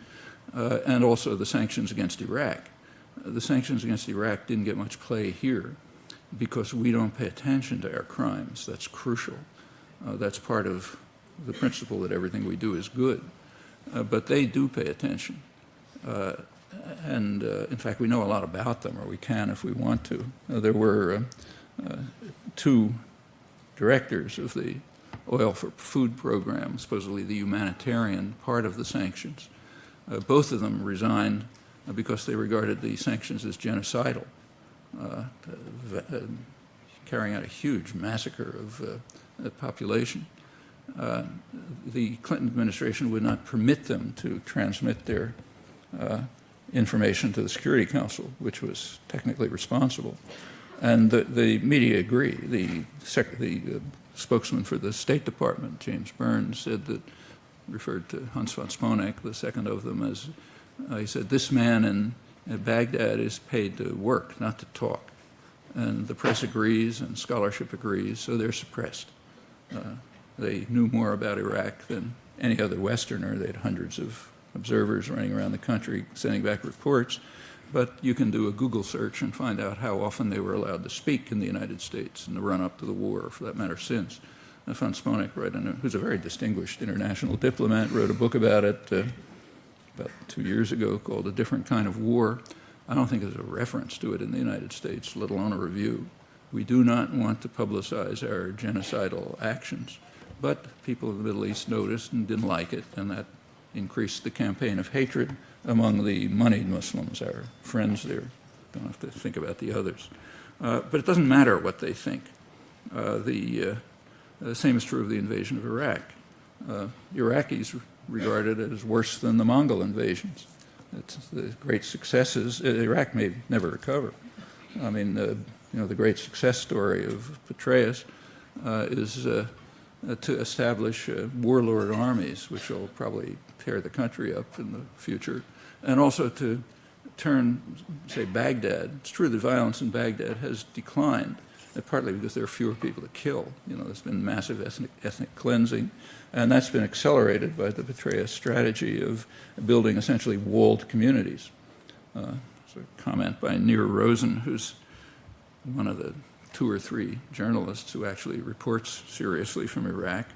and also the sanctions against Iraq. The sanctions against Iraq didn't get much play here because we don't pay attention to our crimes. That's crucial. That's part of the principle that everything we do is good. But they do pay attention. And in fact, we know a lot about them, or we can if we want to. There were two directors of the Oil for Food program, supposedly the humanitarian part of the sanctions. Both of them resigned because they regarded the sanctions as genocidal, carrying out a huge massacre of the population. The Clinton administration would not permit them to transmit their information to the Security Council, which was technically responsible. And the media agree. The spokesman for the State Department, James Burns, said that, referred to Hans von Sponeck, the second of them, as, he said, this man in Baghdad is paid to work, not to talk. And the press agrees and scholarship agrees, so they're suppressed. They knew more about Iraq than any other Westerner. They had hundreds of observers running around the country sending back reports. But you can do a Google search and find out how often they were allowed to speak in the United States in the run-up to the war, or for that matter since. Von Sponeck, who's a very distinguished international diplomat, wrote a book about it about 2 years ago called A Different Kind of War. I don't think there's a reference to it in the United States, let alone a review. We do not want to publicize our genocidal actions. But people in the Middle East noticed and didn't like it, and that increased the campaign of hatred among the moneyed Muslims, our friends there. Don't have to think about the others. But it doesn't matter what they think. The same is true of the invasion of Iraq. Iraqis regard it as worse than the Mongol invasions. It's the great successes. Iraq may never recover. I mean, the great success story of Petraeus is to establish warlord armies, which will probably tear the country up in the future, and also to turn, say, Baghdad. It's true that violence in Baghdad has declined, partly because there are fewer people to kill. There's been massive ethnic cleansing, and that's been accelerated by the Petraeus strategy of building essentially walled communities. There's a comment by Nir Rosen, who's one of the 2 or 3 journalists who actually reports seriously from Iraq.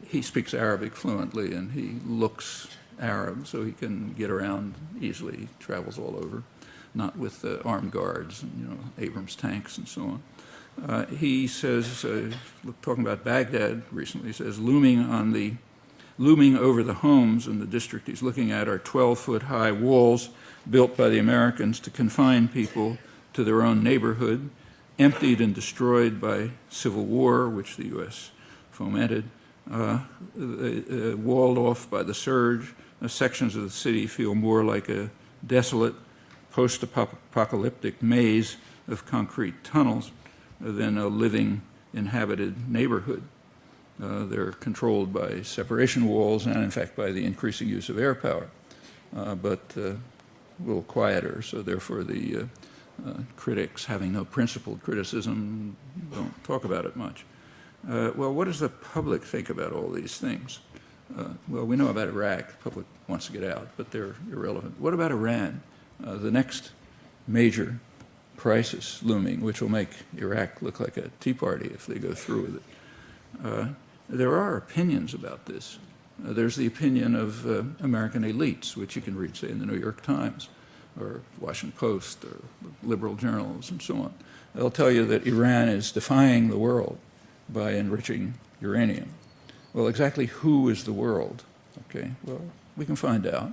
He speaks Arabic fluently, and he looks Arab, so he can get around easily. He travels all over, not with armed guards and Abrams tanks and so on. He says, talking about Baghdad recently, he says, looming over the homes in the district he's looking at are 12-foot-high walls built by the Americans to confine people to their own neighborhood, emptied and destroyed by civil war, which the U.S. fomented, walled off by the surge. Sections of the city feel more like a desolate post-apocalyptic maze of concrete tunnels than a living, inhabited neighborhood. They're controlled by separation walls and, in fact, by the increasing use of air power, but a little quieter, so therefore the critics, having no principled criticism, don't talk about it much. Well, what does the public think about all these things? Well, we know about Iraq. The public wants to get out, but they're irrelevant. What about Iran? The next major crisis looming, which will make Iraq look like a tea party if they go through with it. There are opinions about this. There's the opinion of American elites, which you can read, say, in the New York Times or Washington Post or liberal journals and so on. They'll tell you that Iran is defying the world by enriching uranium. Well, exactly who is the world? Okay, well, we can find out.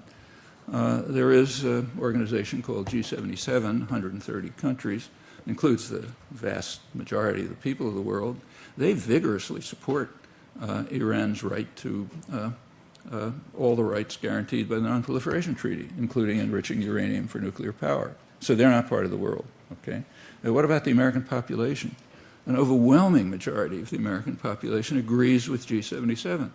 There is an organization called G77, 130 countries, includes the vast majority of the people of the world. They vigorously support Iran's right to all the rights guaranteed by the Non-Proliferation Treaty, including enriching uranium for nuclear power. So they're not part of the world, okay? Now, what about the American population? An overwhelming majority of the American population agrees with G77,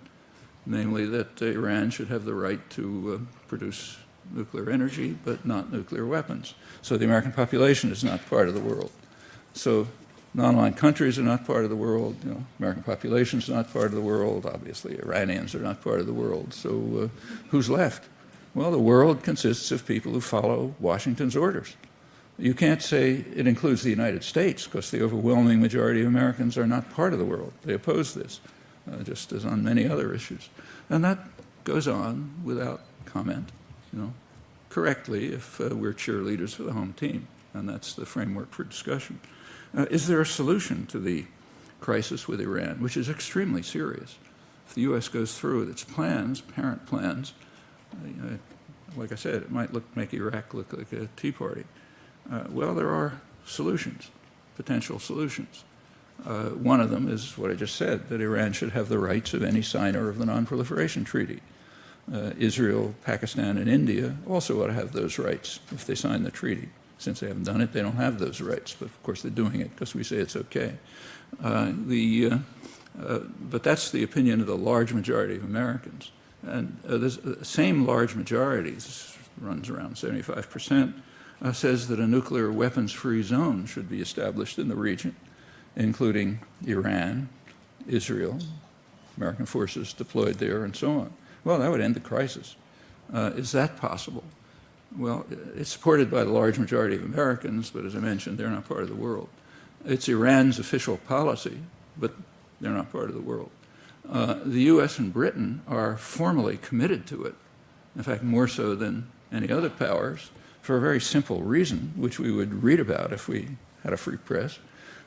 namely that Iran should have the right to produce nuclear energy, but not nuclear weapons. So the American population is not part of the world. So non-aligned countries are not part of the world. You know, American population is not part of the world. Obviously, Iranians are not part of the world. So who's left? Well, the world consists of people who follow Washington's orders. You can't say it includes the United States, because the overwhelming majority of Americans are not part of the world. They oppose this, just as on many other issues. And that goes on without comment, you know, correctly if we're cheerleaders for the home team. And that's the framework for discussion. Is there a solution to the crisis with Iran, which is extremely serious? If the U.S. goes through with its plans, parent plans, like I said, it might make Iraq look like a tea party. Well, there are solutions, potential solutions. One of them is what I just said, that Iran should have the rights of any signer of the Non-Proliferation Treaty. Israel, Pakistan, and India also ought to have those rights if they sign the treaty. Since they haven't done it, they don't have those rights, but of course they're doing it because we say it's okay. But that's the opinion of the large majority of Americans. And the same large majority, this runs around 75%, says that a nuclear weapons-free zone should be established in the region, including Iran, Israel, American forces deployed there, and so on. Well, that would end the crisis. Is that possible? Well, it's supported by the large majority of Americans, but as I mentioned, they're not part of the world. It's Iran's official policy, but they're not part of the world. The U.S. and Britain are formally committed to it, in fact, more so than any other powers, for a very simple reason, which we would read about if we had a free press.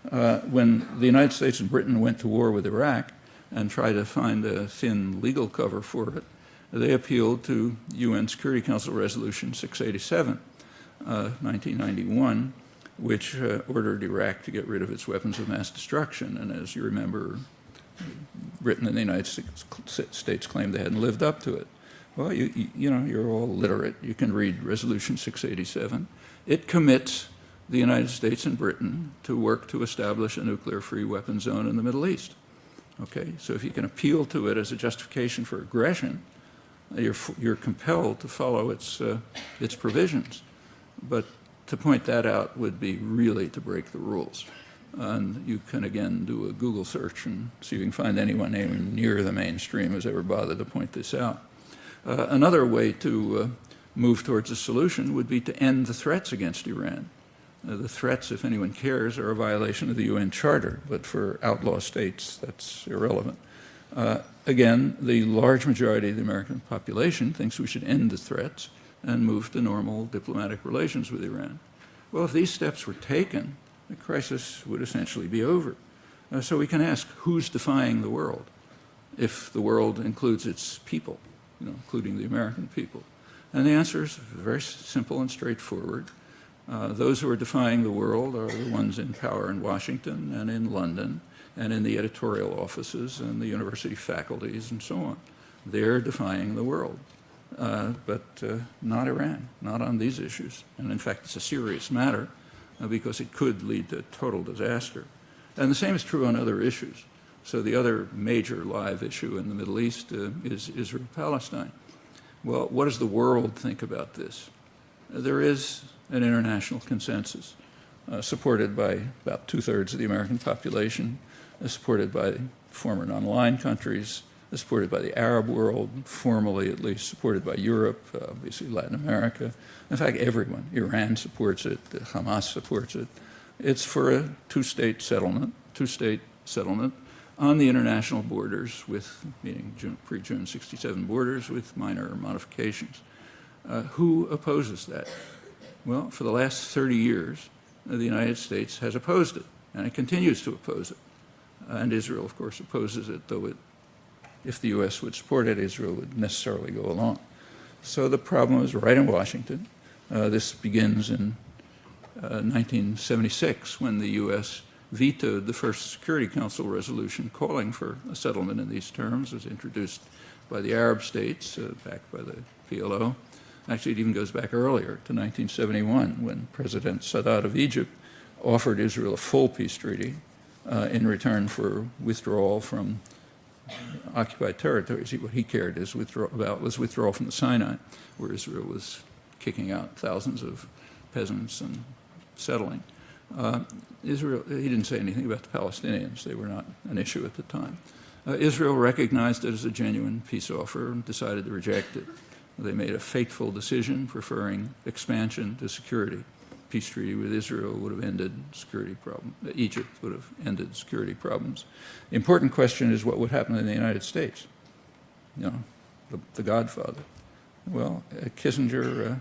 When the United States and Britain went to war with Iraq and tried to find a thin legal cover for it, they appealed to UN Security Council Resolution 687, 1991, which ordered Iraq to get rid of its weapons of mass destruction. And as you remember, Britain and the United States claimed they hadn't lived up to it. Well, you know, you're all literate. You can read Resolution 687. It commits the United States and Britain to work to establish a nuclear-free weapon zone in the Middle East. Okay, so if you can appeal to it as a justification for aggression, you're compelled to follow its provisions. But to point that out would be really to break the rules. And you can, again, do a Google search and see if you can find anyone anywhere near the mainstream who's ever bothered to point this out. Another way to move towards a solution would be to end the threats against Iran. The threats, if anyone cares, are a violation of the UN Charter, but for outlaw states, that's irrelevant. Again, the large majority of the American population thinks we should end the threats and move to normal diplomatic relations with Iran. Well, if these steps were taken, the crisis would essentially be over. So we can ask, who's defying the world? If the world includes its people, you know, including the American people. And the answer is very simple and straightforward. Those who are defying the world are the ones in power in Washington and in London and in the editorial offices and the university faculties and so on. They're defying the world. but not Iran, not on these issues. And in fact, it's a serious matter because it could lead to total disaster. And the same is true on other issues. So the other major live issue in the Middle East is Israel-Palestine. Well, what does the world think about this? There is an international consensus supported by about 2/3 of the American population, supported by former non-aligned countries, supported by the Arab world, formally at least supported by Europe, obviously Latin America. In fact, everyone. Iran supports it, Hamas supports it. It's for a two-state settlement on the international borders with, meaning pre-June 67 borders with minor modifications. Who opposes that? Well, for the last 30 years, the United States has opposed it, and it continues to oppose it. And Israel, of course, opposes it, though if the U.S. would support it, Israel would necessarily go along. So the problem is right in Washington. This begins in 1976, when the U.S. vetoed the first Security Council resolution calling for a settlement in these terms. It was introduced by the Arab states, backed by the PLO. Actually, it even goes back earlier to 1971, when President Sadat of Egypt offered Israel a full peace treaty in return for withdrawal from occupied territories. What he cared about was withdrawal from the Sinai, where Israel was kicking out thousands of peasants and settling. Israel, he didn't say anything about the Palestinians. They were not an issue at the time. Israel recognized it as a genuine peace offer and decided to reject it. They made a fateful decision, preferring expansion to security. Peace treaty with Israel would have ended security problems. Egypt would have ended security problems. The important question is what would happen in the United States. You know, the Godfather. Well, Kissinger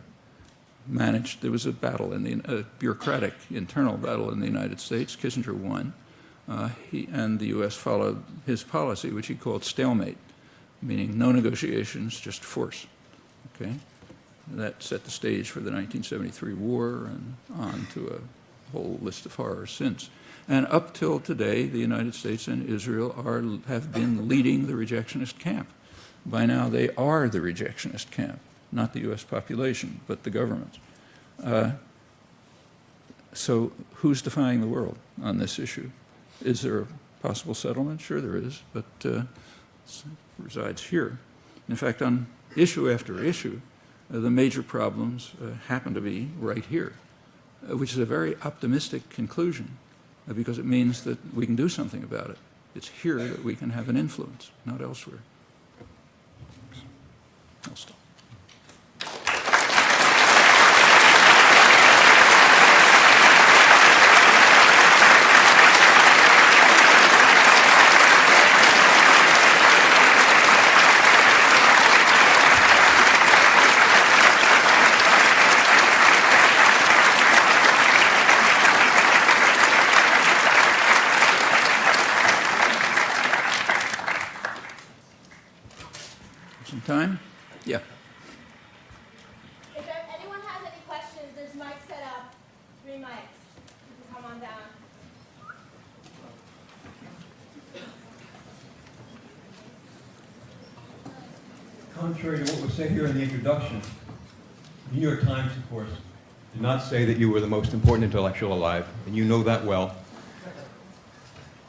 managed, there was a battle, a bureaucratic internal battle in the United States. Kissinger won, and the U.S. followed his policy, which he called stalemate, meaning no negotiations, just force. Okay? That set the stage for the 1973 war and on to a whole list of horrors since. And up till today, the United States and Israel have been leading the rejectionist camp. By now, they are the rejectionist camp, not the U.S. population, but the government. So who's defying the world on this issue? Is there a possible settlement? Sure there is, but it resides here. In fact, on issue after issue, the major problems happen to be right here, which is a very optimistic conclusion because it means that we can do something about it. It's here that we can have an influence, not elsewhere. I'll stop. Time? Yeah. If anyone has any questions, there's mics set up. 3 mics. You can come on down. Contrary to what was said here in the introduction, the New York Times, of course, did not say that you were the most important intellectual alive, and you know that well.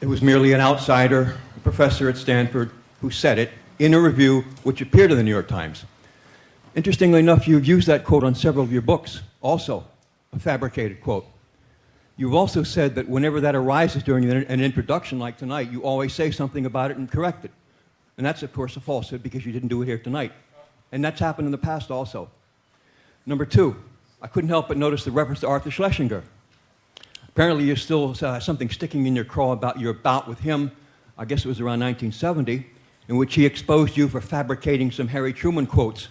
It was merely an outsider, a professor at Stanford, who said it in a review which appeared in the New York Times. Interestingly enough, you've used that quote on several of your books, also a fabricated quote. You've also said that whenever that arises during an introduction like tonight, you always say something about it and correct it. And that's, of course, a falsehood because you didn't do it here tonight. And that's happened in the past also. Number 2, I couldn't help but notice the reference to Arthur Schlesinger. Apparently you're still something sticking in your craw about your bout with him, I guess it was around 1970, in which he exposed you for fabricating some Harry Truman quotes.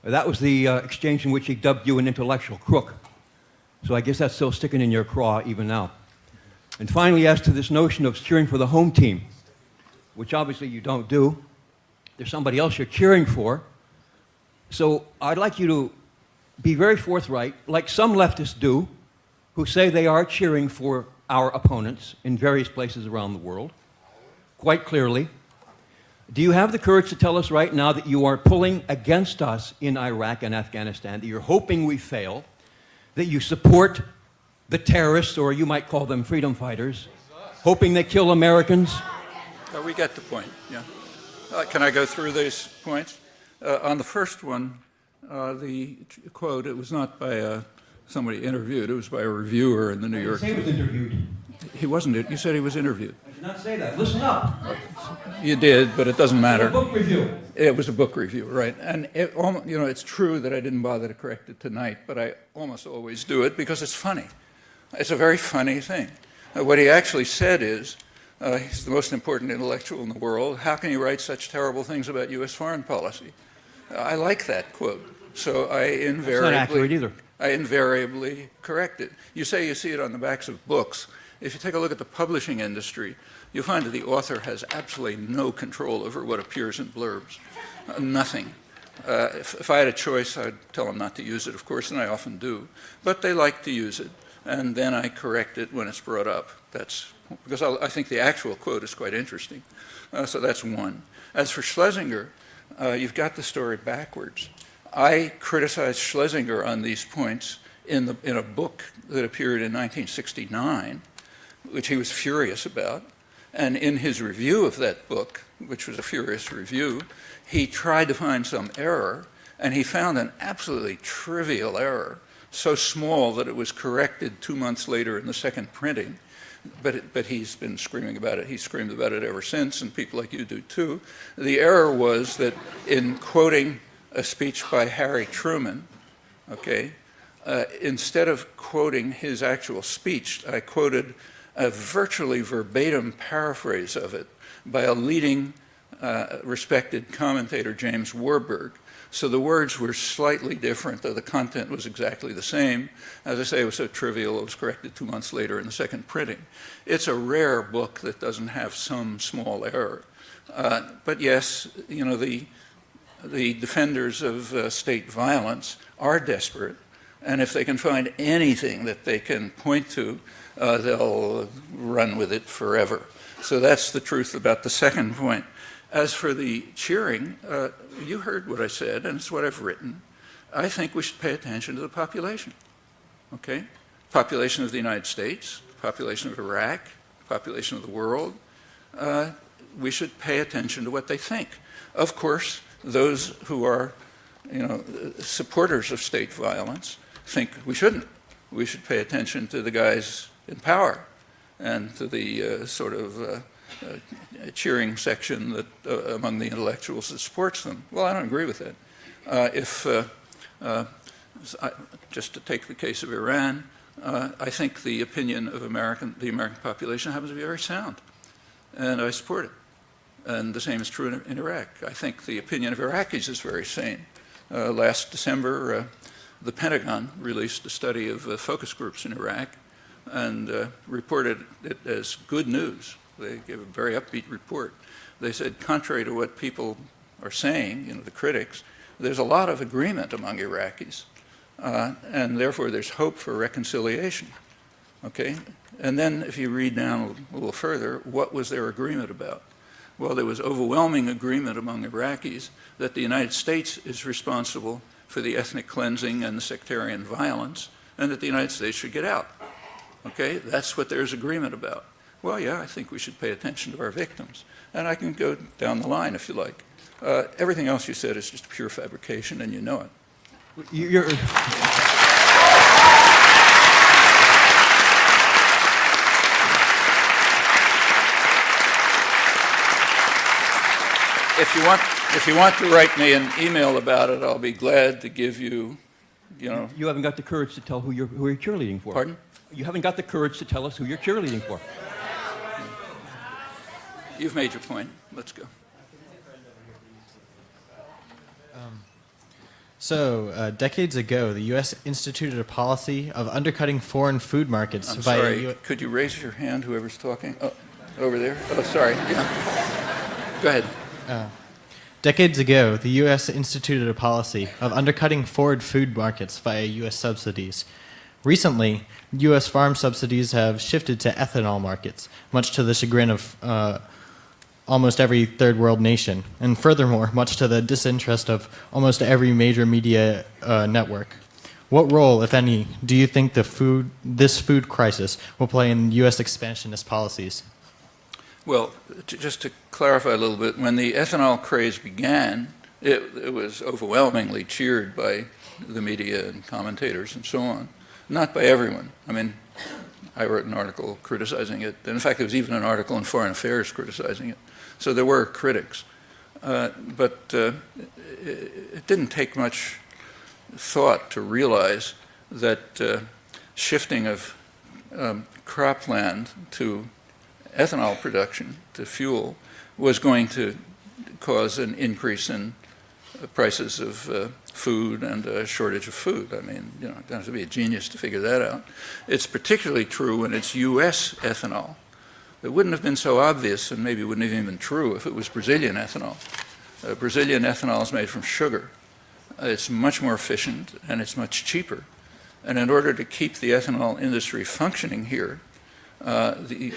That was the exchange in which he dubbed you an intellectual crook. So I guess that's still sticking in your craw even now. And finally, as to this notion of cheering for the home team, which obviously you don't do, there's somebody else you're cheering for. So I'd like you to be very forthright, like some leftists do, who say they are cheering for our opponents in various places around the world, quite clearly. Do you have the courage to tell us right now that you are pulling against us in Iraq and Afghanistan, that you're hoping we fail, that you support the terrorists, or you might call them freedom fighters, hoping they kill Americans? We get the point, yeah. Can I go through these points? On the first one, the quote, it was not by somebody interviewed, it was by a reviewer in the New York Times. He was interviewed. He wasn't, you said he was interviewed. I did not say that. Listen up. You did, but it doesn't matter. A book review. It was a book review, right? And it's true that I didn't bother to correct it tonight, but I almost always do it because it's funny. It's a very funny thing. What he actually said is, he's the most important intellectual in the world. How can he write such terrible things about U.S. foreign policy? I like that quote, so I It's not accurate either. invariably correct it. You say you see it on the backs of books. If you take a look at the publishing industry, you'll find that the author has absolutely no control over what appears in blurbs. Nothing. If I had a choice, I'd tell them not to use it, of course, and I often do. But they like to use it, and then I correct it when it's brought up. That's because I think the actual quote is quite interesting. So that's one. As for Schlesinger, you've got the story backwards. I criticized Schlesinger on these points in a book that appeared in 1969, which he was furious about. And in his review of that book, which was a furious review, he tried to find some error, and he found an absolutely trivial error, so small that it was corrected 2 months later in the second printing. But he's been screaming about it. He's screamed about it ever since, and people like you do too. The error was that in quoting a speech by Harry Truman, okay, instead of quoting his actual speech, I quoted a virtually verbatim paraphrase of it by a leading respected commentator, James Warburg. So the words were slightly different, though the content was exactly the same. As I say, it was so trivial, it was corrected 2 months later in the second printing. It's a rare book that doesn't have some small error. But yes, the defenders of state violence are desperate, and if they can find anything that they can point to, they'll run with it forever. So that's the truth about the second point. As for the cheering, you heard what I said, and it's what I've written. I think we should pay attention to the population, okay? Population of the United States, population of Iraq, population of the world. We should pay attention to what they think. Of course, those who are, supporters of state violence think we shouldn't. We should pay attention to the guys in power and to the cheering section that among the intellectuals that supports them. Well, I don't agree with that. Just to take the case of Iran, I think the opinion of the American population happens to be very sound, and I support it. And the same is true in Iraq. I think the opinion of Iraqis is very sane. Last December, the Pentagon released a study of focus groups in Iraq and reported it as good news. They gave a very upbeat report. They said, contrary to what people are saying, the critics, there's a lot of agreement among Iraqis, and therefore there's hope for reconciliation, okay? And then if you read down a little further, what was their agreement about? Well, there was overwhelming agreement among Iraqis that the United States is responsible for the ethnic cleansing and the sectarian violence, and that the United States should get out, okay? That's what there's agreement about. Well, yeah, I think we should pay attention to our victims. And I can go down the line if you like. Everything else you said is just pure fabrication, and you know it. If you want to write me an email about it, I'll be glad to give you, You haven't got the courage to tell who you're cheerleading for. Pardon? You haven't got the courage to tell us who you're cheerleading for. You've made your point. Let's go. Decades ago, the U.S. instituted a policy of undercutting foreign food markets I'm via... sorry. Could you raise your hand, whoever's talking? Oh, over there. Oh, sorry. Yeah. Go ahead. Decades ago, the U.S. instituted a policy of undercutting foreign food markets via U.S. subsidies. Recently, U.S. farm subsidies have shifted to ethanol markets, much to the chagrin of almost every third world nation, and furthermore, much to the disinterest of almost every major media network. What role, if any, do you think this food crisis will play in U.S. expansionist policies? Well, just to clarify a little bit, when the ethanol craze began, it was overwhelmingly cheered by the media and commentators and so on, not by everyone. I mean, I wrote an article criticizing it. In fact, there was even an article in Foreign Affairs criticizing it. So there were critics. But it didn't take much thought to realize that shifting of cropland to ethanol production, to fuel, was going to cause an increase in prices of food and a shortage of food. I mean, you don't have to be a genius to figure that out. It's particularly true when it's U.S. ethanol. It wouldn't have been so obvious, and maybe wouldn't have even been true, if it was Brazilian ethanol. Brazilian ethanol is made from sugar. It's much more efficient, and it's much cheaper. And in order to keep the ethanol industry functioning here, the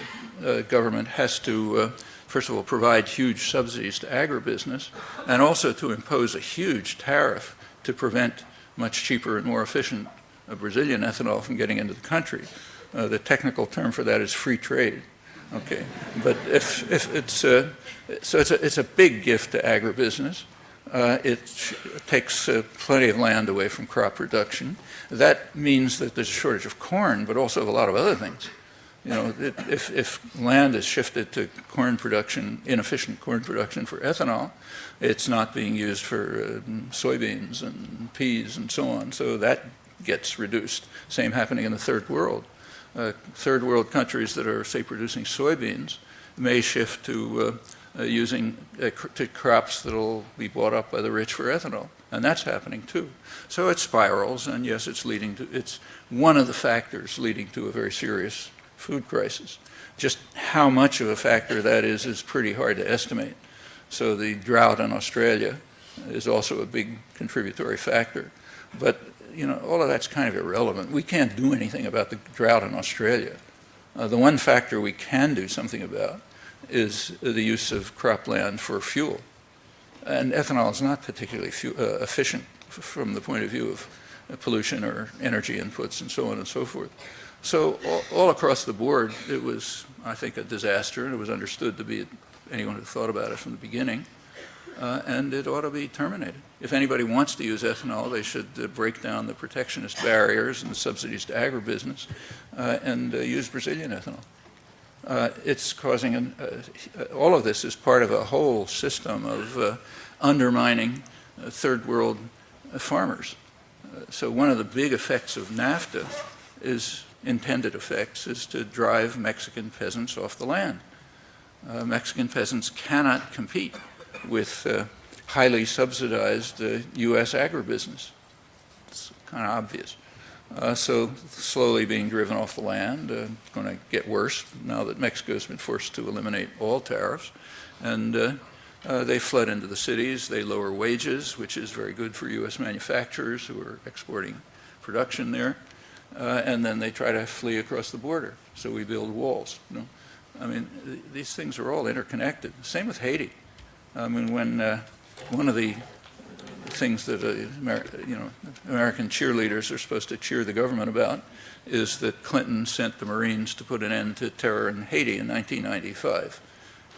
government has to, first of all, provide huge subsidies to agribusiness, and also to impose a huge tariff to prevent much cheaper and more efficient Brazilian ethanol from getting into the country. The technical term for that is free trade. Okay, but if it's so it's a big gift to agribusiness. It takes plenty of land away from crop production. That means that there's a shortage of corn, but also of a lot of other things. You know, if land is shifted to corn production, inefficient corn production for ethanol, it's not being used for soybeans and peas and so on. So that gets reduced. Same happening in the third world. Third world countries that are, say, producing soybeans may shift to using to crops that will be bought up by the rich for ethanol, and that's happening too. So it spirals, and yes, it's one of the factors leading to a very serious food crisis. Just how much of a factor that is pretty hard to estimate. So the drought in Australia is also a big contributory factor, but you know, all of that's kind of irrelevant. We can't do anything about the drought in Australia. The one factor we can do something about is the use of cropland for fuel. And ethanol is not particularly efficient from the point of view of pollution or energy inputs and so on and so forth. So all across the board, it was, I think, a disaster, and it was understood to be, anyone who thought about it from the beginning, and it ought to be terminated. If anybody wants to use ethanol, they should break down the protectionist barriers and the subsidies to agribusiness and use Brazilian ethanol. It's causing, all of this is part of a whole system of undermining third world farmers. So one of the big effects of NAFTA is, intended effects, is to drive Mexican peasants off the land. Mexican peasants cannot compete with highly subsidized U.S. agribusiness. It's kind of obvious. So slowly being driven off the land. It's going to get worse now that Mexico has been forced to eliminate all tariffs. And they flood into the cities. They lower wages, which is very good for U.S. manufacturers who are exporting production there. And then they try to flee across the border. So we build walls. You know? I mean, these things are all interconnected. Same with Haiti. I mean, when one of the things that American cheerleaders are supposed to cheer the government about is that Clinton sent the Marines to put an end to terror in Haiti in 1995.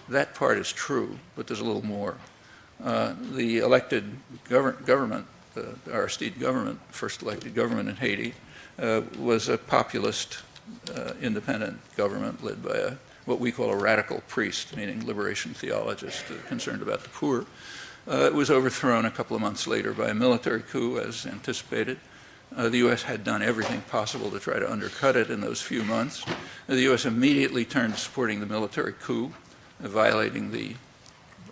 That part is true, but there's a little more. The elected government, the Aristide government, first elected government in Haiti, was a populist, independent government led by what we call a radical priest, meaning liberation theologist concerned about the poor. It was overthrown a couple of months later by a military coup, as anticipated. The U.S. had done everything possible to try to undercut it in those few months. The U.S. immediately turned to supporting the military coup, violating the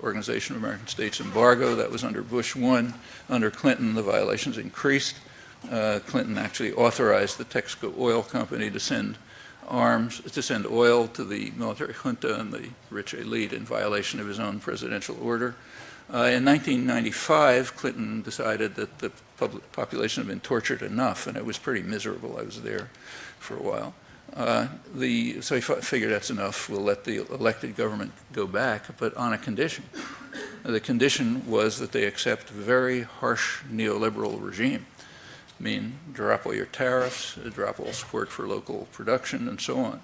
Organization of American States embargo. That was under Bush 1. Under Clinton, the violations increased. Clinton actually authorized the Texaco Oil Company to send oil to the military junta and the rich elite in violation of his own presidential order. In 1995, Clinton decided that the population had been tortured enough, and it was pretty miserable. I was there for a while. So he figured that's enough. We'll let the elected government go back, but on a condition. The condition was that they accept very harsh neoliberal regime. I mean, drop all your tariffs, drop all support for local production, and so on.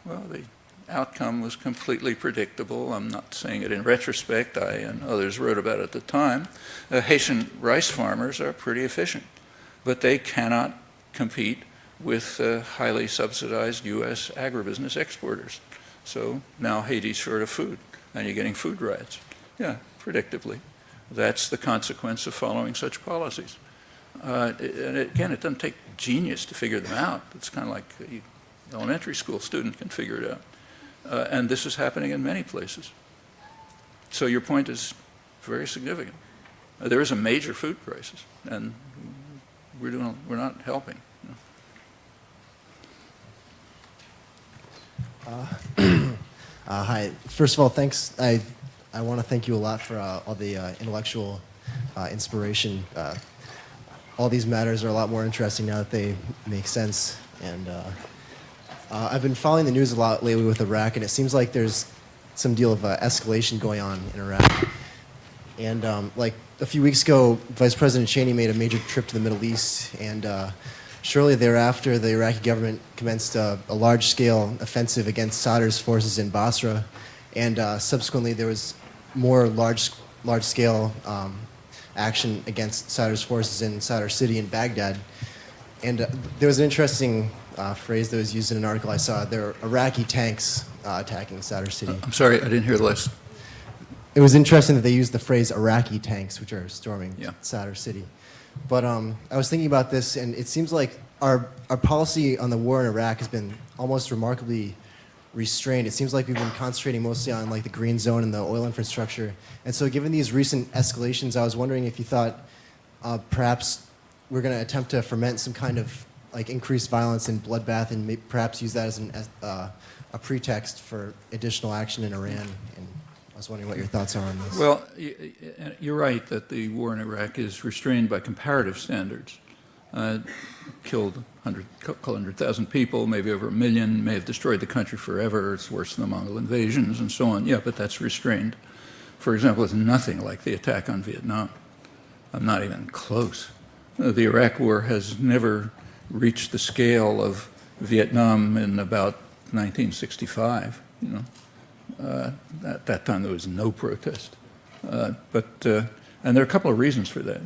Well, the outcome was completely predictable. I'm not saying it in retrospect. I and others wrote about it at the time. Haitian rice farmers are pretty efficient, but they cannot compete with highly subsidized U.S. agribusiness exporters. So now Haiti's short of food, and you're getting food riots. Yeah, predictably. That's the consequence of following such policies. And again, it doesn't take genius to figure them out. It's kind of like an elementary school student can figure it out. And this is happening in many places. So your point is very significant. There is a major food crisis, and we're not helping. Hi. First of all, thanks. I want to thank you a lot for all the intellectual inspiration. All these matters are a lot more interesting now that they make sense. And I've been following the news a lot lately with Iraq, and it seems like there's some deal of escalation going on in Iraq. And like a few weeks ago, Vice President Cheney made a major trip to the Middle East, and shortly thereafter, the Iraqi government commenced a large-scale offensive against Sadr's forces in Basra, and subsequently there was more large-scale action against Sadr's forces in Sadr City in Baghdad. And there was an interesting phrase that was used in an article I saw. There were Iraqi tanks attacking Sadr City. I'm sorry, I didn't hear the last. It was interesting that they used the phrase Iraqi tanks, which are storming Sadr City. But I was thinking about this, and it seems like our policy on the war in Iraq has been almost remarkably restrained. It seems like we've been concentrating mostly on like the green zone and the oil infrastructure. And so given these recent escalations, I was wondering if you thought perhaps we're going to attempt to ferment some kind of like increased violence and bloodbath, and perhaps use that as a pretext for additional action in Iran. And I was wondering what your thoughts are on this. Well, you're right that the war in Iraq is restrained by comparative standards. Killed 100,000 people, maybe over 1 million, may have destroyed the country forever. It's worse than the Mongol invasions and so on. Yeah, but that's restrained. For example, it's nothing like the attack on Vietnam. I'm not even close. The Iraq War has never reached the scale of Vietnam in about 1965. You know, at that time there was no protest. And there are a couple of reasons for that.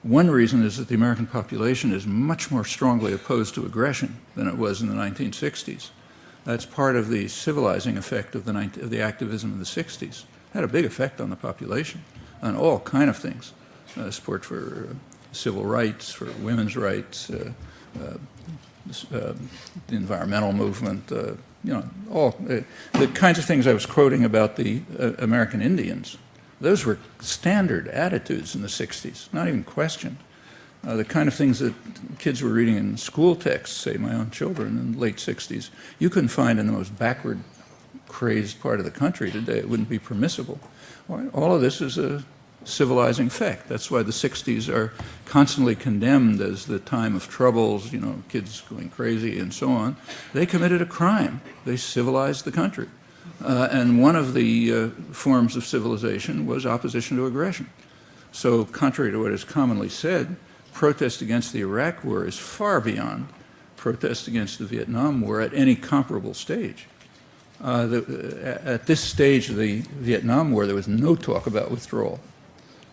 One reason is that the American population is much more strongly opposed to aggression than it was in the 1960s. That's part of the civilizing effect of the activism in the 60s. It had a big effect on the population, on all kind of things. Support for civil rights, for women's rights, the environmental movement, you know, all the kinds of things I was quoting about the American Indians. Those were standard attitudes in the 60s, not even questioned. The kind of things that kids were reading in school texts, say my own children in the late 60s, you couldn't find in the most backward, crazed part of the country today. It wouldn't be permissible. All of this is a civilizing effect. That's why the 60s are constantly condemned as the time of troubles, you know, kids going crazy and so on. They committed a crime. They civilized the country. And one of the forms of civilization was opposition to aggression. So contrary to what is commonly said, protest against the Iraq War is far beyond protest against the Vietnam War at any comparable stage. At this stage of the Vietnam War, there was no talk about withdrawal.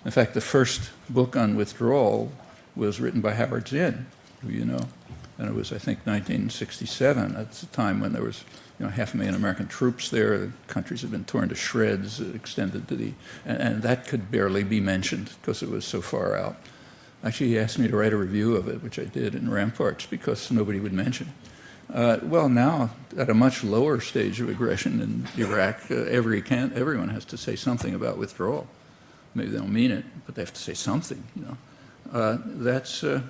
In fact, the first book on withdrawal was written by Howard Zinn, who you know, and it was, I think, 1967. That's the time when there was 500,000 American troops there. The countries had been torn to shreds, extended to the, and that could barely be mentioned because it was so far out. Actually, he asked me to write a review of it, which I did in Ramparts, because nobody would mention it. Well, now, at a much lower stage of aggression in Iraq, everyone has to say something about withdrawal. Maybe they don't mean it, but they have to say something. That's a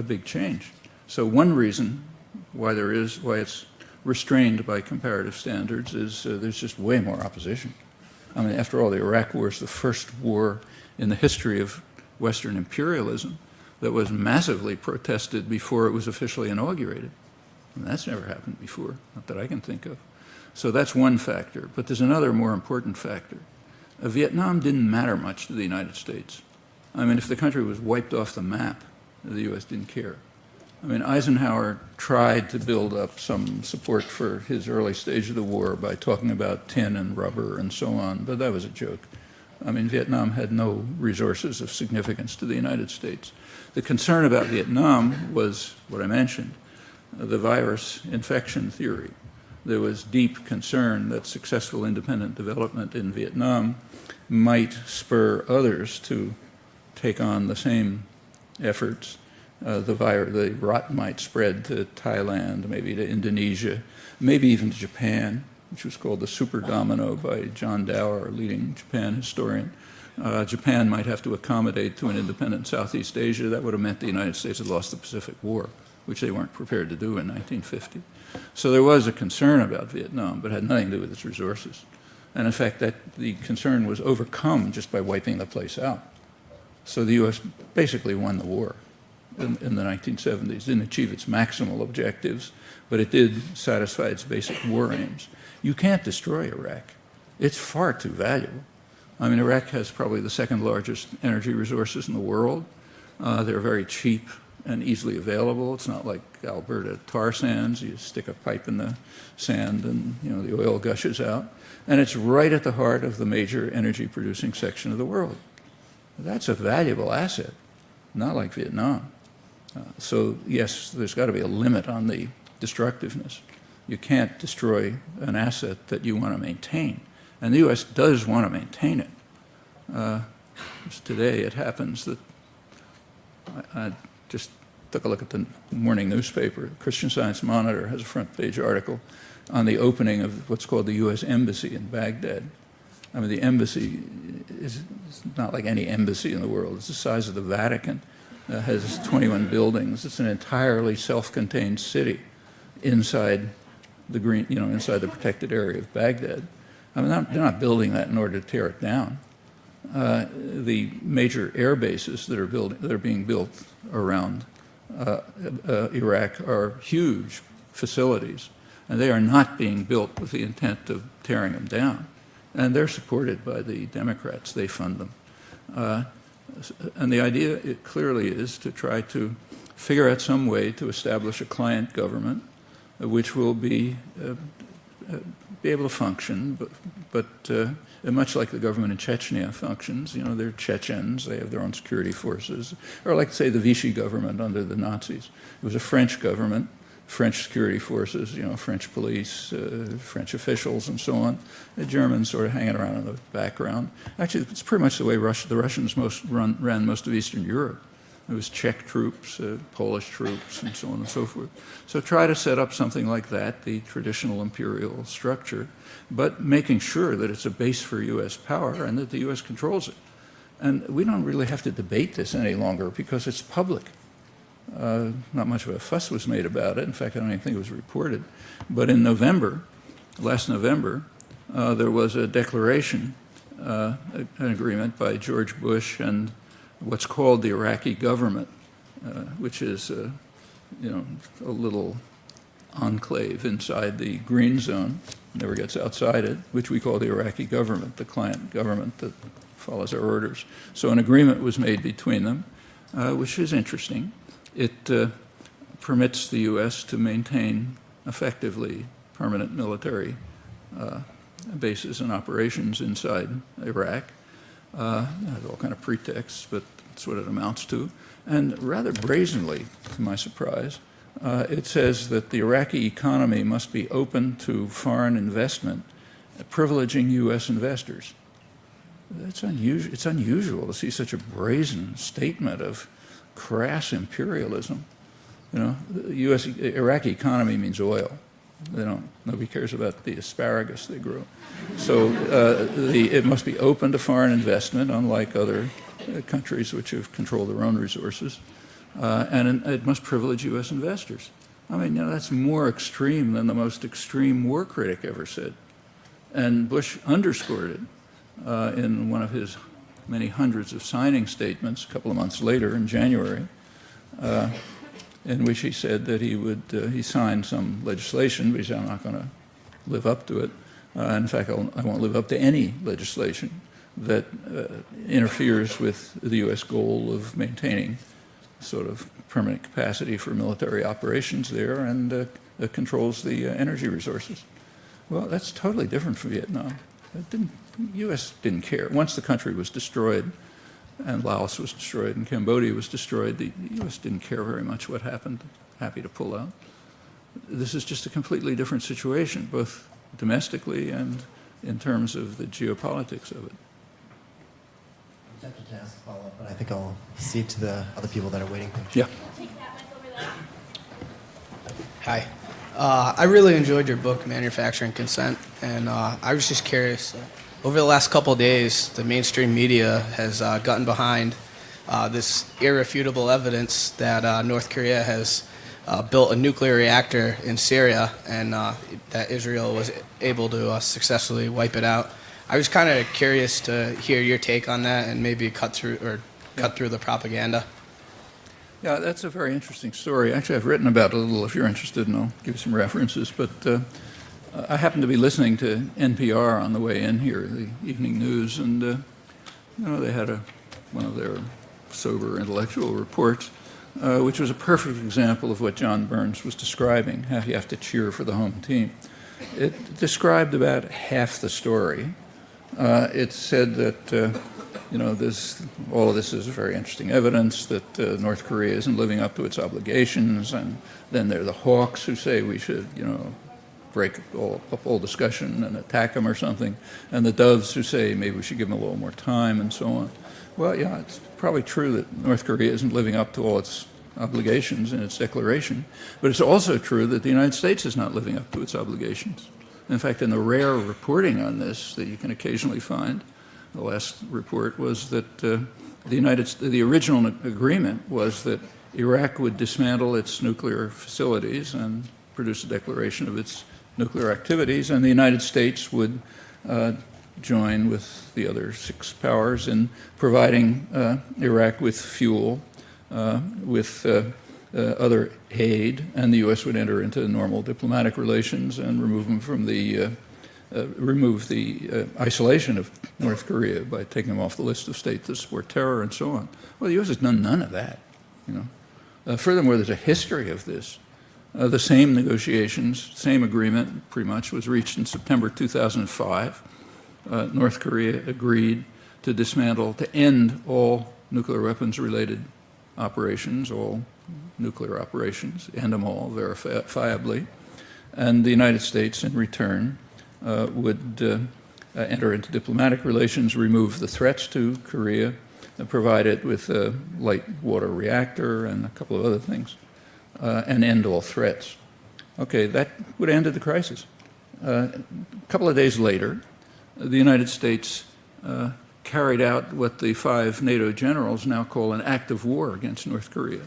big change. So one reason why it's restrained by comparative standards is there's just way more opposition. I mean, after all, the Iraq War is the first war in the history of Western imperialism that was massively protested before it was officially inaugurated. And that's never happened before, not that I can think of. So that's one factor. But there's another more important factor. Vietnam didn't matter much to the United States. I mean, if the country was wiped off the map, the U.S. didn't care. I mean, Eisenhower tried to build up some support for his early stage of the war by talking about tin and rubber and so on, but that was a joke. I mean, Vietnam had no resources of significance to the United States. The concern about Vietnam was what I mentioned, the virus infection theory. There was deep concern that successful independent development in Vietnam might spur others to take on the same efforts. The rot might spread to Thailand, maybe to Indonesia, maybe even to Japan, which was called the super domino by John Dower, a leading Japan historian. Japan might have to accommodate to an independent Southeast Asia. That would have meant the United States had lost the Pacific War, which they weren't prepared to do in 1950. So there was a concern about Vietnam, but it had nothing to do with its resources. And in fact, the concern was overcome just by wiping the place out. So the U.S. basically won the war in the 1970s. Didn't achieve its maximal objectives, but it did satisfy its basic war aims. You can't destroy Iraq. It's far too valuable. I mean, Iraq has probably the second largest energy resources in the world. They're very cheap and easily available. It's not like Alberta tar sands. You stick a pipe in the sand and the oil gushes out. And it's right at the heart of the major energy producing section of the world. That's a valuable asset, not like Vietnam. So yes, there's got to be a limit on the destructiveness. You can't destroy an asset that you want to maintain. And the U.S. does want to maintain it. Just today it happens that I just took a look at the morning newspaper. The Christian Science Monitor has a front page article on the opening of what's called the U.S. Embassy in Baghdad. I mean, the embassy is not like any embassy in the world. It's the size of the Vatican. It has 21 buildings. It's an entirely self-contained city inside the inside the protected area of Baghdad. I mean, they're not building that in order to tear it down. The major air bases that are being built around Iraq are huge facilities, and they are not being built with the intent of tearing them down. And they're supported by the Democrats. They fund them. And the idea, it clearly is to try to figure out some way to establish a client government which will be able to function, but much like the government in Chechnya functions. They're Chechens, they have their own security forces, or like, say, the Vichy government under the Nazis. It was a French government, French security forces, French police, French officials, and so on. The Germans sort of hanging around in the background. Actually, it's pretty much the way the Russians ran most of Eastern Europe. It was Czech troops, Polish troops, and so on and so forth. So try to set up something like that, the traditional imperial structure, but making sure that it's a base for U.S. power and that the U.S. controls it. And we don't really have to debate this any longer because it's public. Not much of a fuss was made about it. In fact, I don't even think it was reported. But in last November, there was a declaration, an agreement by George Bush and what's called the Iraqi government, which is a little enclave inside the green zone, never gets outside it, which we call the Iraqi government, the client government that follows our orders. So an agreement was made between them, which is interesting. It permits the U.S. to maintain effectively permanent military bases and operations inside Iraq. It has all kind of pretexts, but that's what it amounts to. And rather brazenly, to my surprise, it says that the Iraqi economy must be open to foreign investment, privileging U.S. investors. That's unusual. It's unusual to see such a brazen statement of crass imperialism. The Iraqi economy means oil. Nobody cares about the asparagus they grow. So it must be open to foreign investment, unlike other countries which have controlled their own resources. And it must privilege U.S. investors. I mean, that's more extreme than the most extreme war critic ever said. And Bush underscored it in one of his many hundreds of signing statements a couple of months later in January. in which he said that he signed some legislation, but he said, I'm not going to live up to it. In fact, I won't live up to any legislation that interferes with the U.S. goal of maintaining sort of permanent capacity for military operations there and controls the energy resources. Well, that's totally different from Vietnam. The U.S. didn't care. Once the country was destroyed, and Laos was destroyed, and Cambodia was destroyed, the U.S. didn't care very much what happened, happy to pull out. This is just a completely different situation, both domestically and in terms of the geopolitics of it. I'm tempted to ask a follow-up, but I think I'll cede to the other people that are waiting. Yeah. Take that mic over there. Hi. I really enjoyed your book, Manufacturing Consent, and I was just curious. Over the last couple of days, the mainstream media has gotten behind this irrefutable evidence that North Korea has built a nuclear reactor in Syria and that Israel was able to successfully wipe it out. I was kind of curious to hear your take on that and maybe cut through the propaganda. Yeah, that's a very interesting story. Actually, I've written about it a little if you're interested, and I'll give you some references. But I happened to be listening to NPR on the way in here, the evening news, and they had one of their sober intellectual reports, which was a perfect example of what John Burns was describing, how you have to cheer for the home team. It described about half the story. It said that all of this is very interesting evidence that North Korea isn't living up to its obligations, and then there are the hawks who say we should, break up all discussion and attack them or something, and the doves who say maybe we should give them a little more time and so on. Well, yeah, it's probably true that North Korea isn't living up to all its obligations in its declaration, but it's also true that the United States is not living up to its obligations. In fact, in the rare reporting on this that you can occasionally find, the last report was that the original agreement was that Iraq would dismantle its nuclear facilities and produce a declaration of its nuclear activities, and the United States would join with the other 6 powers in providing Iraq with fuel, with other aid, and the U.S. would enter into normal diplomatic relations and remove them from the isolation of North Korea by taking them off the list of states that support terror and so on. Well, the U.S. has done none of that. Furthermore, there's a history of this. The same negotiations, same agreement, pretty much, was reached in September 2005. North Korea agreed to dismantle, to end all nuclear weapons-related operations, all nuclear operations, end them all verifiably, and the United States, in return, would enter into diplomatic relations, remove the threats to Korea, and provide it with a light water reactor and a couple of other things, and end all threats. Okay, that would have ended the crisis. A couple of days later, the United States carried out what the 5 NATO generals now call an act of war against North Korea.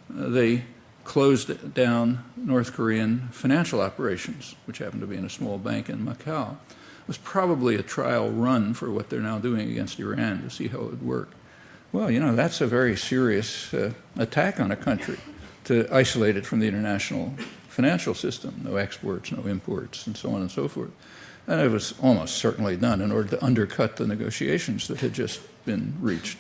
They closed down North Korean financial operations, which happened to be in a small bank in Macau. It was probably a trial run for what they're now doing against Iran to see how it would work. Well, that's a very serious attack on a country, to isolate it from the international financial system, no exports, no imports, and so on and so forth. And it was almost certainly done in order to undercut the negotiations that had just been reached.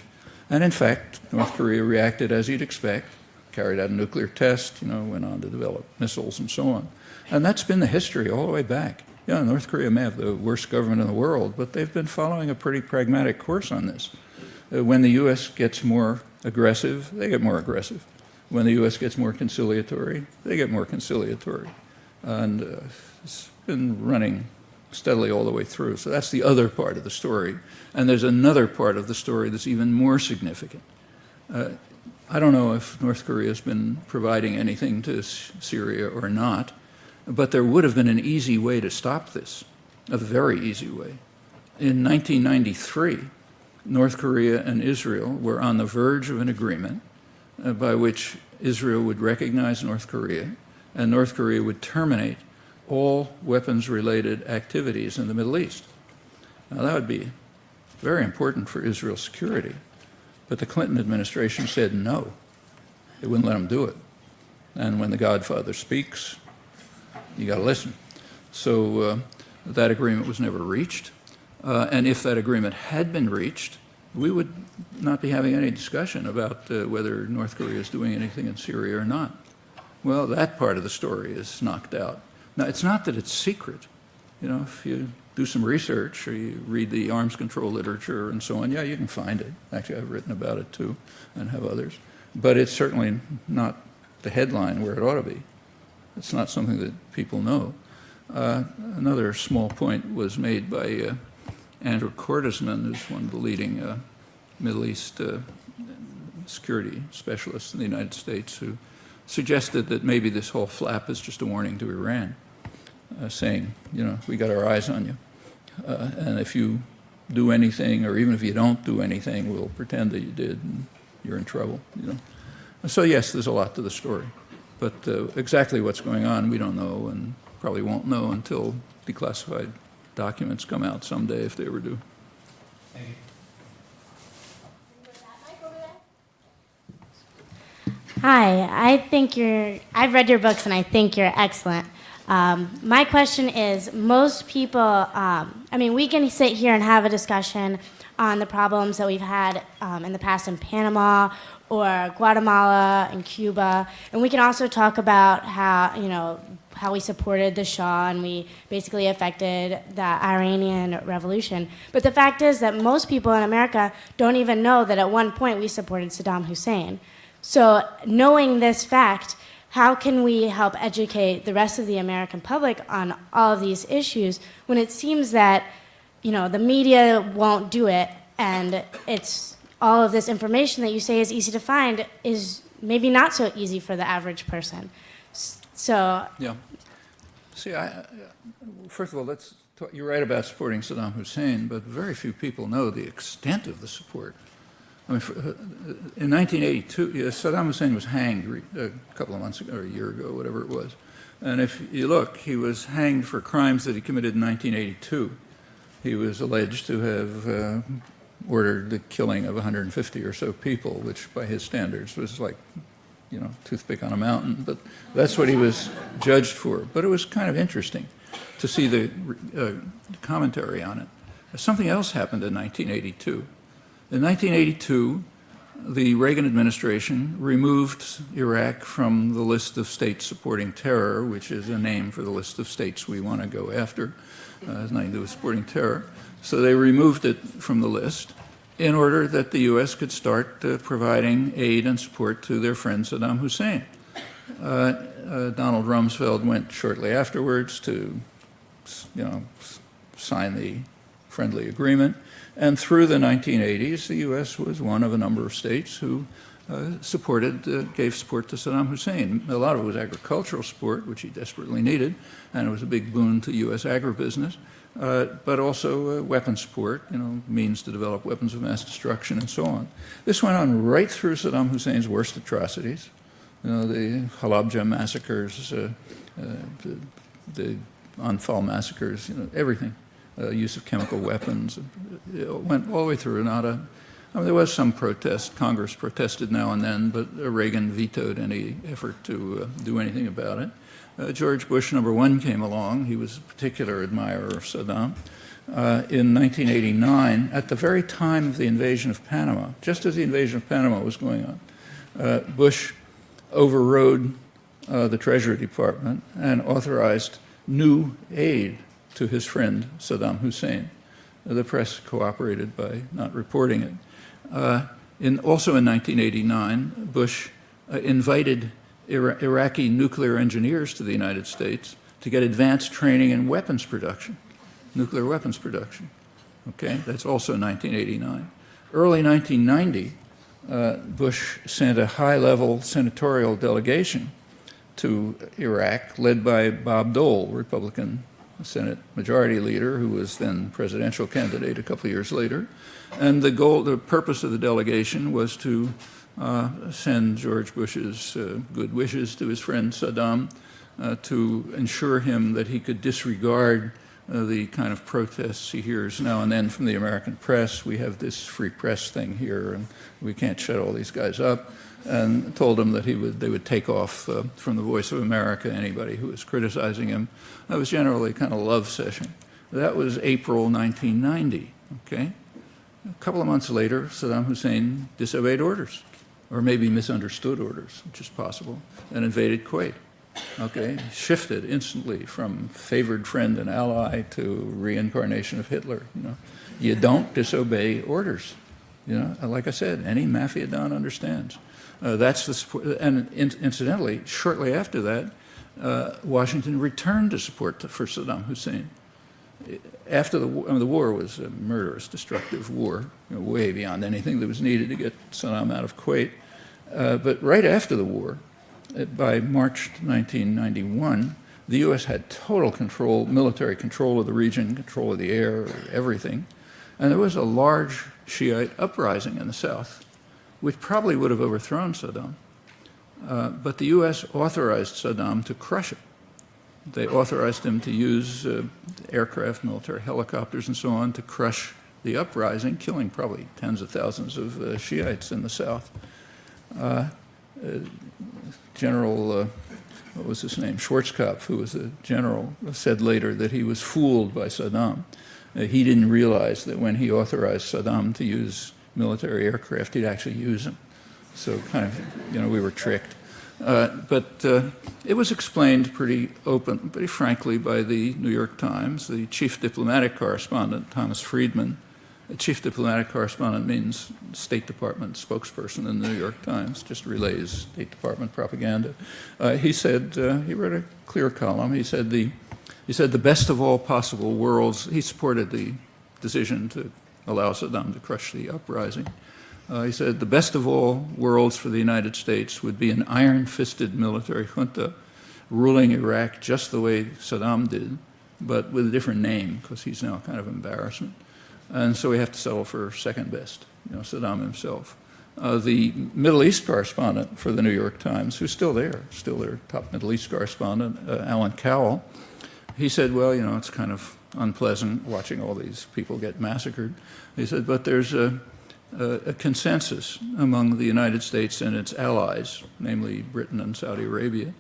And in fact, North Korea reacted as you'd expect, carried out a nuclear test, went on to develop missiles and so on. And that's been the history all the way back. North Korea may have the worst government in the world, but they've been following a pretty pragmatic course on this. When the U.S. gets more aggressive, they get more aggressive. When the U.S. gets more conciliatory, they get more conciliatory. And it's been running steadily all the way through. So that's the other part of the story. And there's another part of the story that's even more significant. I don't know if North Korea has been providing anything to Syria or not, but there would have been an easy way to stop this, a very easy way. In 1993, North Korea and Israel were on the verge of an agreement by which Israel would recognize North Korea, and North Korea would terminate all weapons-related activities in the Middle East. Now, that would be very important for Israel's security, but the Clinton administration said no. They wouldn't let them do it. And when the Godfather speaks, you got to listen. So that agreement was never reached. And if that agreement had been reached, we would not be having any discussion about whether North Korea is doing anything in Syria or not. Well, that part of the story is knocked out. Now, it's not that it's secret. You know, if you do some research or you read the arms control literature and so on, yeah, you can find it. Actually, I've written about it too and have others. But it's certainly not the headline where it ought to be. It's not something that people know. Another small point was made by Andrew Cordesman, who's one of the leading Middle East security specialists in the United States, who suggested that maybe this whole flap is just a warning to Iran, saying, you know, we got our eyes on you. And if you do anything, or even if you don't do anything, we'll pretend that you did, and you're in trouble. You know. So yes, there's a lot to the story. But exactly what's going on, we don't know, and probably won't know until declassified documents come out someday, if they ever do. Thank you. Hi, I've read your books and I think you're excellent. My question is, most people, we can sit here and have a discussion on the problems that we've had in the past in Panama or Guatemala and Cuba, and we can also talk about how we supported the Shah and we basically affected the Iranian Revolution. But the fact is that most people in America don't even know that at one point we supported Saddam Hussein. So knowing this fact, how can we help educate the rest of the American public on all of these issues when it seems that, the media won't do it, and it's all of this information that you say is easy to find is maybe not so easy for the average person. So yeah. See, first of all, you're right about supporting Saddam Hussein, but very few people know the extent of the support. I mean, in 1982, Saddam Hussein was hanged a couple of months ago, or a year ago, whatever it was. And if you look, he was hanged for crimes that he committed in 1982. He was alleged to have ordered the killing of 150 or so people, which by his standards was like, toothpick on a mountain. But that's what he was judged for. But it was kind of interesting to see the commentary on it. Something else happened in 1982. In 1982, the Reagan administration removed Iraq from the list of states supporting terror, which is a name for the list of states we want to go after. It has nothing to do with supporting terror. So they removed it from the list in order that the U.S. could start providing aid and support to their friend Saddam Hussein. Donald Rumsfeld went shortly afterwards to, sign the friendly agreement. And through the 1980s, the U.S. was one of a number of states who gave support to Saddam Hussein. A lot of it was agricultural support, which he desperately needed, and it was a big boon to U.S. agribusiness, but also weapons support, means to develop weapons of mass destruction and so on. This went on right through Saddam Hussein's worst atrocities, the Halabja massacres, the Anfal massacres, everything. Use of chemical weapons. It went all the way through. There was some protest. Congress protested now and then, but Reagan vetoed any effort to do anything about it. George Bush #1 came along. He was a particular admirer of Saddam. In 1989, at the very time of the invasion of Panama, just as the invasion of Panama was going on, Bush overrode the Treasury Department and authorized new aid to his friend Saddam Hussein. The press cooperated by not reporting it. Also in 1989, Bush invited Iraqi nuclear engineers to the United States to get advanced training in weapons production, nuclear weapons production. Okay, that's also 1989. Early 1990, Bush sent a high-level senatorial delegation to Iraq, led by Bob Dole, Republican Senate Majority Leader, who was then presidential candidate a couple of years later. And the purpose of the delegation was to send George Bush's good wishes to his friend Saddam, to ensure him that he could disregard the kind of protests he hears now and then from the American press. We have this free press thing here, and we can't shut all these guys up, and told him that they would take off from the Voice of America anybody who was criticizing him. That was generally kind of a love session. That was April 1990, okay? A couple of months later, Saddam Hussein disobeyed orders, or maybe misunderstood orders, which is possible, and invaded Kuwait. Okay, shifted instantly from favored friend and ally to reincarnation of Hitler. You don't disobey orders. Like I said, any mafia don understands. That's the support. And incidentally, shortly after that, Washington returned to support for Saddam Hussein. After the war was a murderous, destructive war, way beyond anything that was needed to get Saddam out of Kuwait. But right after the war, by March 1991, the U.S. had total control, military control of the region, control of the air, everything. And there was a large Shiite uprising in the south, which probably would have overthrown Saddam. But the U.S. authorized Saddam to crush it. They authorized him to use aircraft, military helicopters, and so on to crush the uprising, killing probably tens of thousands of Shiites in the south. General, what was his name, Schwarzkopf, who was a general, said later that he was fooled by Saddam. He didn't realize that when he authorized Saddam to use military aircraft, he'd actually use them. So kind of, we were tricked. But it was explained pretty frankly by the New York Times. The chief diplomatic correspondent, Thomas Friedman. A chief diplomatic correspondent means State Department spokesperson in the New York Times, just relays State Department propaganda. He said, he wrote a clear column. He said the best of all possible worlds. He supported the decision to allow Saddam to crush the uprising. He said the best of all worlds for the United States would be an iron-fisted military junta ruling Iraq just the way Saddam did, but with a different name, because he's now kind of embarrassment. And so we have to settle for second best, Saddam himself. The Middle East correspondent for the New York Times, who's still their top Middle East correspondent, Alan Cowell, he said, well, it's kind of unpleasant watching all these people get massacred. He said, but there's a consensus among the United States and its allies, namely Britain and Saudi Arabia,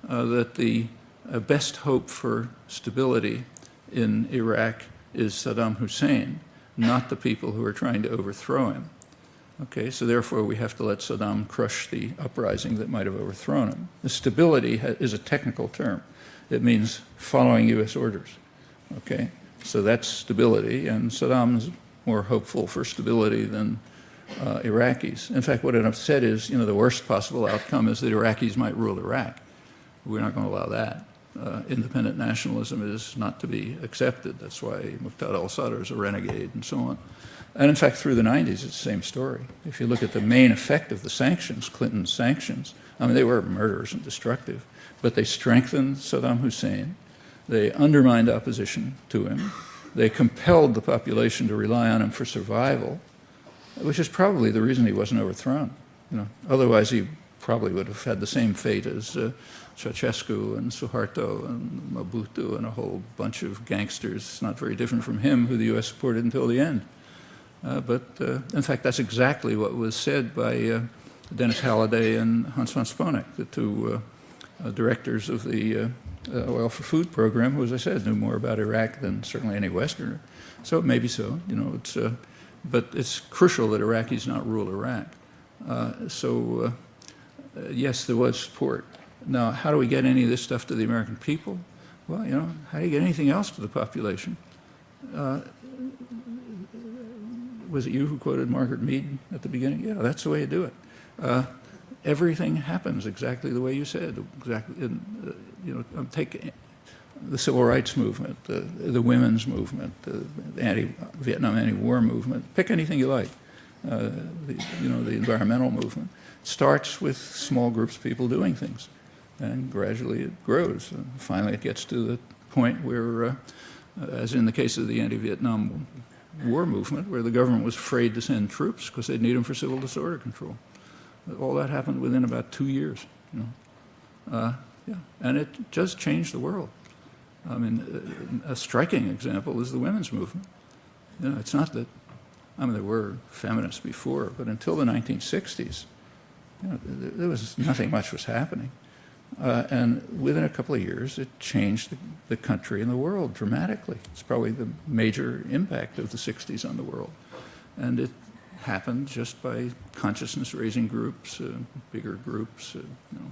that the best hope for stability in Iraq is Saddam Hussein, not the people who are trying to overthrow him. Okay, so therefore we have to let Saddam crush the uprising that might have overthrown him. The stability is a technical term. It means following U.S. orders. Okay, so that's stability, and Saddam's more hopeful for stability than Iraqis. In fact, what I've said is, the worst possible outcome is that Iraqis might rule Iraq. We're not going to allow that. Independent nationalism is not to be accepted. That's why Muqtada al-Sadr is a renegade and so on. And in fact, through the 90s, it's the same story. If you look at the main effect of the sanctions, Clinton's sanctions, they were murderous and destructive, but they strengthened Saddam Hussein. They undermined opposition to him. They compelled the population to rely on him for survival, which is probably the reason he wasn't overthrown. Otherwise, he probably would have had the same fate as Ceausescu and Suharto and Mobutu and a whole bunch of gangsters, not very different from him, who the U.S. supported until the end. But in fact, that's exactly what was said by Dennis Halliday and Hans von Sponeck, the two directors of the Oil for Food program, who, as I said, knew more about Iraq than certainly any Westerner. So maybe so, but it's crucial that Iraqis not rule Iraq. Yes, there was support. Now, how do we get any of this stuff to the American people? Well, how do you get anything else to the population? Was it you who quoted Margaret Mead at the beginning? Yeah, that's the way you do it. Everything happens exactly the way you said. Exactly, take the civil rights movement, the women's movement, the Vietnam anti-war movement. Pick anything you like. The environmental movement starts with small groups of people doing things, and gradually it grows. And finally, it gets to the point where, as in the case of the anti-Vietnam war movement, where the government was afraid to send troops because they'd need them for civil disorder control. All that happened within about 2 years. And it just changed the world. I mean, a striking example is the women's movement. You know, it's not that, I mean, there were feminists before, but until the 1960s, you know, there was nothing much was happening. And within a couple of years, it changed the country and the world dramatically. It's probably the major impact of the 60s on the world. And it happened just by consciousness-raising groups, bigger groups, you know,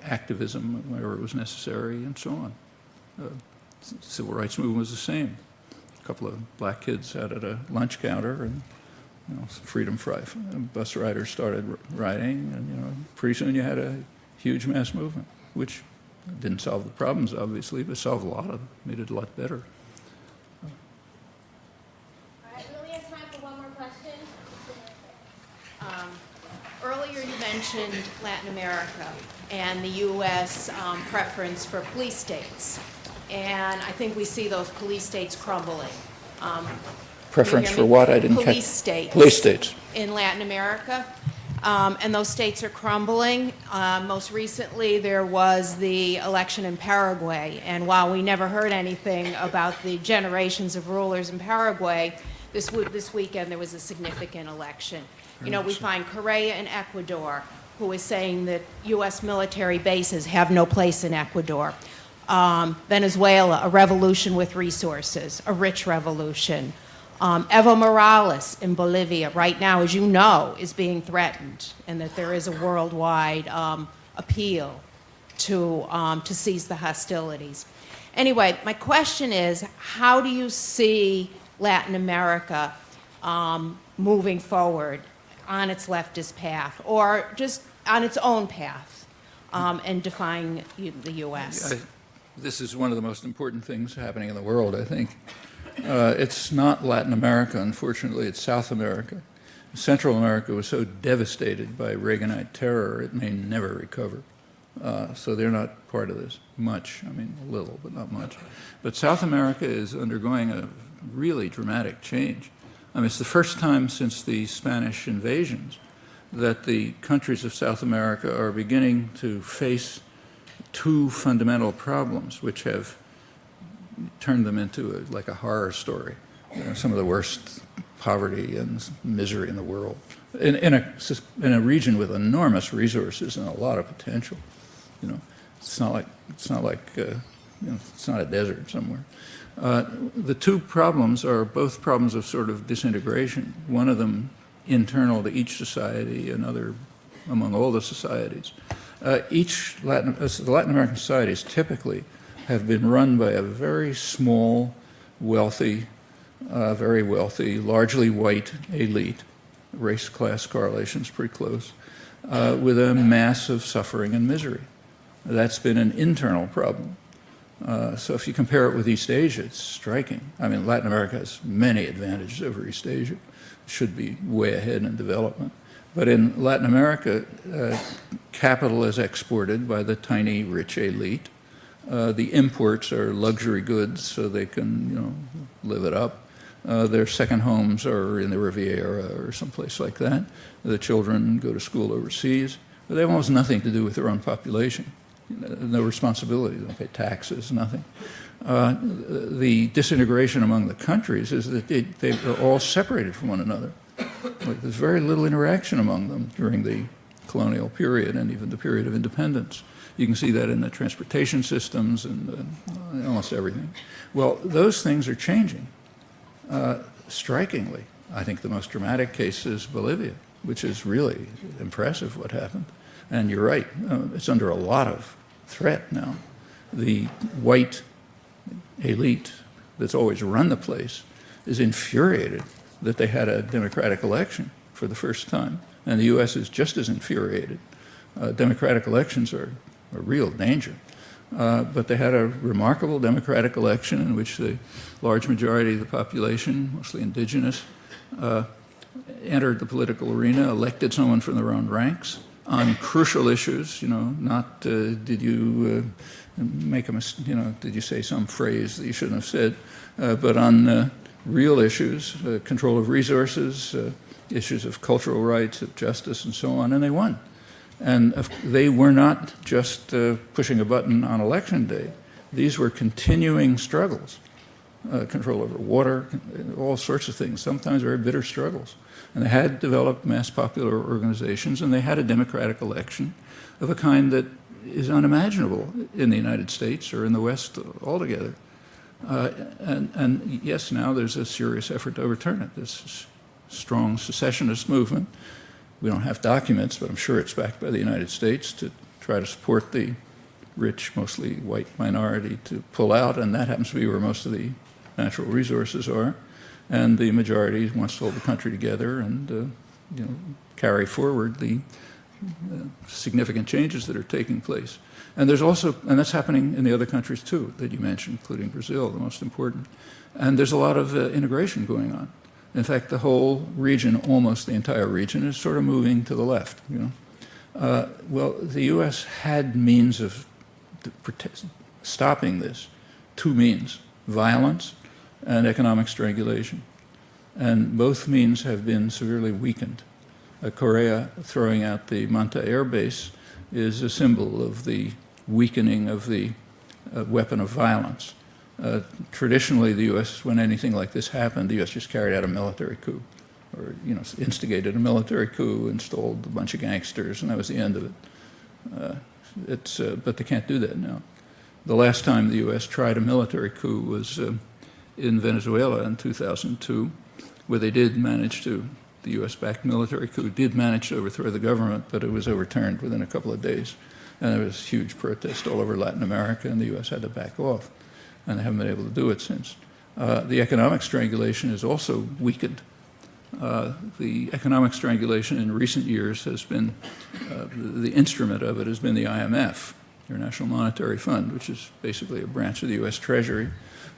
activism wherever it was necessary, and so on. Civil rights movement was the same. A couple of black kids sat at a lunch counter, and you know, freedom bus riders started riding, and you know, pretty soon you had a huge mass movement, which didn't solve the problems, obviously, but solved a lot of them, made it a lot better. All right, we only have time for one more question. Earlier you mentioned Latin America and the U.S. Preference for police states. And I think we see those police states crumbling. Preference for what? I didn't catch. Police states. Police states. In Latin America. And those states are crumbling. Most recently, there was the election in Paraguay. And while we never heard anything about the generations of rulers in Paraguay, this weekend there was a significant election. You know, we find Correa in Ecuador, who is saying that U.S. military bases have no place in Ecuador. Venezuela, a revolution with resources, a rich revolution. Evo Morales in Bolivia right now, as you know, is being threatened, and that there is a worldwide appeal to cease the hostilities. Anyway, my question is, how do you see Latin America moving forward on its leftist path, or just on its own path, and defying the U.S.? This is one of the most important things happening in the world, I think. It's not Latin America, unfortunately, it's South America. Central America was so devastated by Reaganite terror, it may never recover. So they're not part of this much. I mean, a little, but not much. But South America is undergoing a really dramatic change. I mean, it's the first time since the Spanish invasions that the countries of South America are beginning to face two fundamental problems, which have turned them into like a horror story. You know, some of the worst poverty and misery in the world, in a region with enormous resources and a lot of potential. You know, it's not like you know, it's not a desert somewhere. The two problems are both problems of sort of disintegration. One of them internal to each society, another among all the societies. The Latin American societies typically have been run by a very small, wealthy, very wealthy, largely white elite. Race-class correlation's pretty close, with a mass of suffering and misery. That's been an internal problem. So if you compare it with East Asia, it's striking. I mean, Latin America has many advantages over East Asia. It should be way ahead in development. But in Latin America, capital is exported by the tiny, rich elite. The imports are luxury goods, so they can, you know, live it up. Their second homes are in the Riviera or someplace like that. The children go to school overseas. But they have almost nothing to do with their own population. No responsibility. They don't pay taxes, nothing. The disintegration among the countries is that they're all separated from one another. Like, there's very little interaction among them during the colonial period and even the period of independence. You can see that in the transportation systems and almost everything. Well, those things are changing. Strikingly, I think the most dramatic case is Bolivia, which is really impressive what happened. And you're right, it's under a lot of threat now. The white elite that's always run the place is infuriated that they had a democratic election for the first time. And the U.S. is just as infuriated. Democratic elections are a real danger. But they had a remarkable democratic election in which the large majority of the population, mostly indigenous, entered the political arena, elected someone from their own ranks on crucial issues, you know, not did you make a mistake, you know, did you say some phrase that you shouldn't have said, but on real issues, control of resources, issues of cultural rights, of justice, and so on, and they won. And they were not just pushing a button on election day. these were continuing struggles. Control over water, all sorts of things, sometimes very bitter struggles. And they had developed mass popular organizations, and they had a democratic election of a kind that is unimaginable in the United States or in the West altogether. And yes, now there's a serious effort to overturn it, this strong secessionist movement. We don't have documents, but I'm sure it's backed by the United States to try to support the rich, mostly white minority to pull out, and that happens to be where most of the natural resources are. And the majority wants to hold the country together and carry forward the significant changes that are taking place. And there's also, and that's happening in the other countries too that you mentioned, including Brazil, the most important. And there's a lot of integration going on. In fact, the whole region, almost the entire region, is sort of moving to the left. Well, the U.S. had means of stopping this, two means: violence and economic strangulation. And both means have been severely weakened. Korea throwing out the Manta Air Base is a symbol of the weakening of the weapon of violence. Traditionally, the U.S., when anything like this happened, the U.S. just carried out a military coup, or instigated a military coup, installed a bunch of gangsters, and that was the end of it. But they can't do that now. The last time the U.S. tried a military coup was in Venezuela in 2002, where they did manage to, the U.S.-backed military coup did manage to overthrow the government, but it was overturned within a couple of days. And there was huge protest all over Latin America, and the U.S. had to back off. And they haven't been able to do it since. The economic strangulation is also weakened. The economic strangulation in recent years has been, the instrument of it has been the IMF, International Monetary Fund, which is basically a branch of the U.S. Treasury.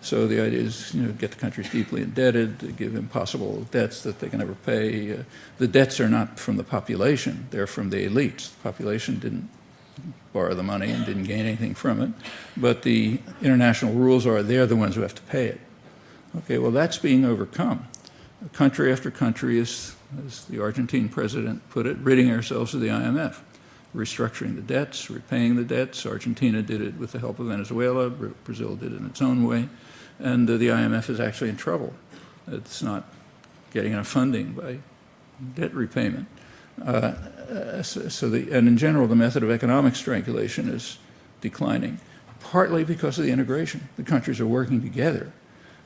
So the idea is, get the countries deeply indebted, to give impossible debts that they can never pay. The debts are not from the population, they're from the elites. The population didn't borrow the money and didn't gain anything from it. But the international rules are they're the ones who have to pay it. Okay, well, that's being overcome. Country after country is, as the Argentine president put it, ridding ourselves of the IMF, restructuring the debts, repaying the debts. Argentina did it with the help of Venezuela. Brazil did it in its own way. And the IMF is actually in trouble. It's not getting enough funding by debt repayment. And in general, the method of economic strangulation is declining, partly because of the integration. The countries are working together.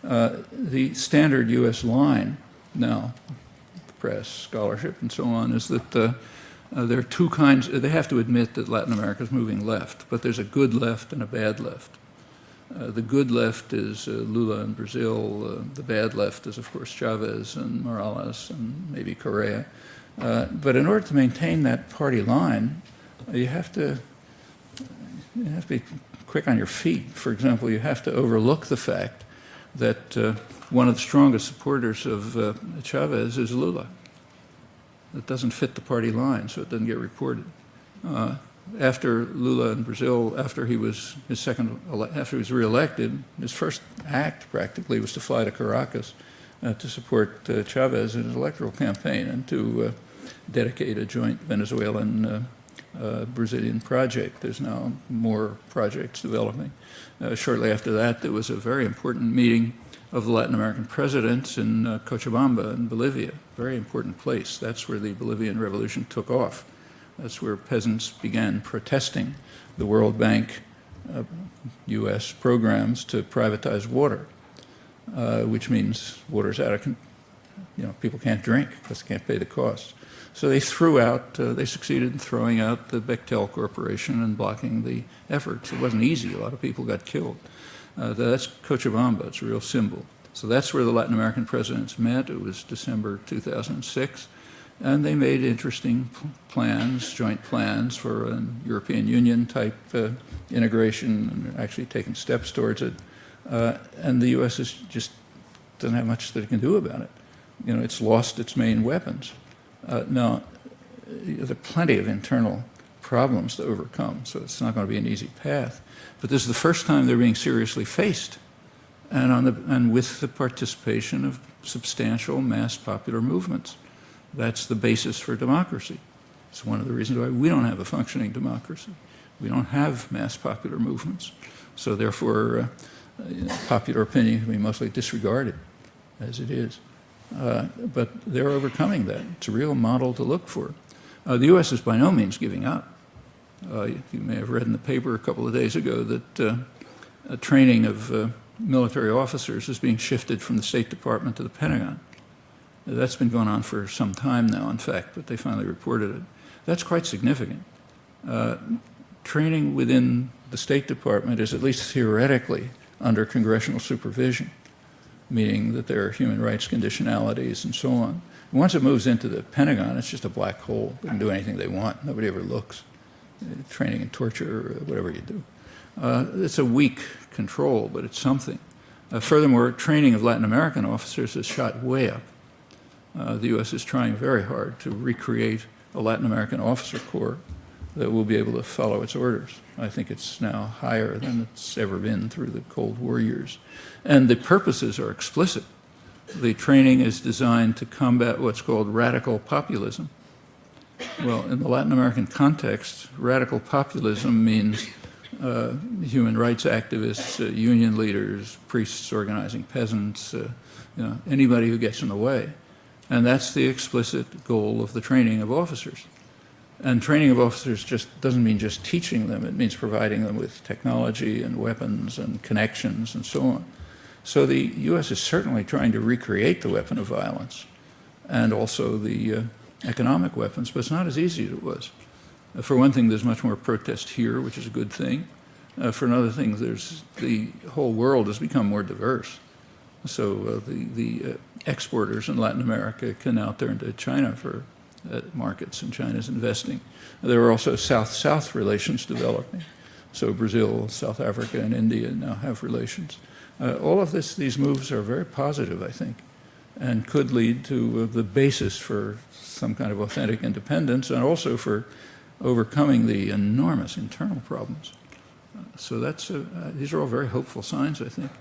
The standard U.S. line now, the press, scholarship, and so on, is that there are two kinds. They have to admit that Latin America is moving left, but there's a good left and a bad left. The good left is Lula in Brazil. The bad left is, of course, Chavez and Morales and maybe Correa. But in order to maintain that party line, you have to be quick on your feet. For example, you have to overlook the fact that one of the strongest supporters of Chavez is Lula. It doesn't fit the party line, so it doesn't get reported. After Lula in Brazil, after he was reelected, his first act practically was to fly to Caracas to support Chavez in his electoral campaign and to dedicate a joint Venezuelan Brazilian project. There's now more projects developing. Shortly after that, there was a very important meeting of the Latin American presidents in Cochabamba in Bolivia, very important place. That's where the Bolivian Revolution took off. That's where peasants began protesting the World Bank U.S. programs to privatize water, which means water's out of, people can't drink because they can't pay the costs. So they they succeeded in throwing out the Bechtel Corporation and blocking the efforts. It wasn't easy. A lot of people got killed. That's Cochabamba. It's a real symbol. So that's where the Latin American presidents met. It was December 2006. And they made interesting plans, joint plans for a European Union type integration, and actually taking steps towards it. And the U.S. just doesn't have much that it can do about it. It's lost its main weapons. Now, there are plenty of internal problems to overcome, so it's not going to be an easy path. But this is the first time they're being seriously faced, and with the participation of substantial mass popular movements. That's the basis for democracy. It's one of the reasons why we don't have a functioning democracy. We don't have mass popular movements. So therefore, popular opinion can be mostly disregarded as it is. But they're overcoming that. It's a real model to look for. The U.S. is by no means giving up. You may have read in the paper a couple of days ago that training of military officers is being shifted from the State Department to the Pentagon. That's been going on for some time now, in fact, but they finally reported it. That's quite significant. Training within the State Department is at least theoretically under congressional supervision, meaning that there are human rights conditionalities and so on. And once it moves into the Pentagon, it's just a black hole. They can do anything they want. Nobody ever looks. Training and torture, or whatever you do. It's a weak control, but it's something. Furthermore, training of Latin American officers has shot way up. The U.S. is trying very hard to recreate a Latin American officer corps that will be able to follow its orders. I think it's now higher than it's ever been through the Cold War years. And the purposes are explicit. The training is designed to combat what's called radical populism. Well, in the Latin American context, radical populism means human rights activists, union leaders, priests organizing peasants, anybody who gets in the way. And that's the explicit goal of the training of officers. And training of officers just doesn't mean just teaching them. It means providing them with technology and weapons and connections and so on. So the U.S. is certainly trying to recreate the weapon of violence and also the economic weapons, but it's not as easy as it was. For one thing, there's much more protest here, which is a good thing. For another thing, the whole world has become more diverse. So the exporters in Latin America can now turn to China for markets, and China's investing. There are also South-South relations developing. So Brazil, South Africa, and India now have relations. All of these moves are very positive, I think, and could lead to the basis for some kind of authentic independence and also for overcoming the enormous internal problems. So these are all very hopeful signs, I think.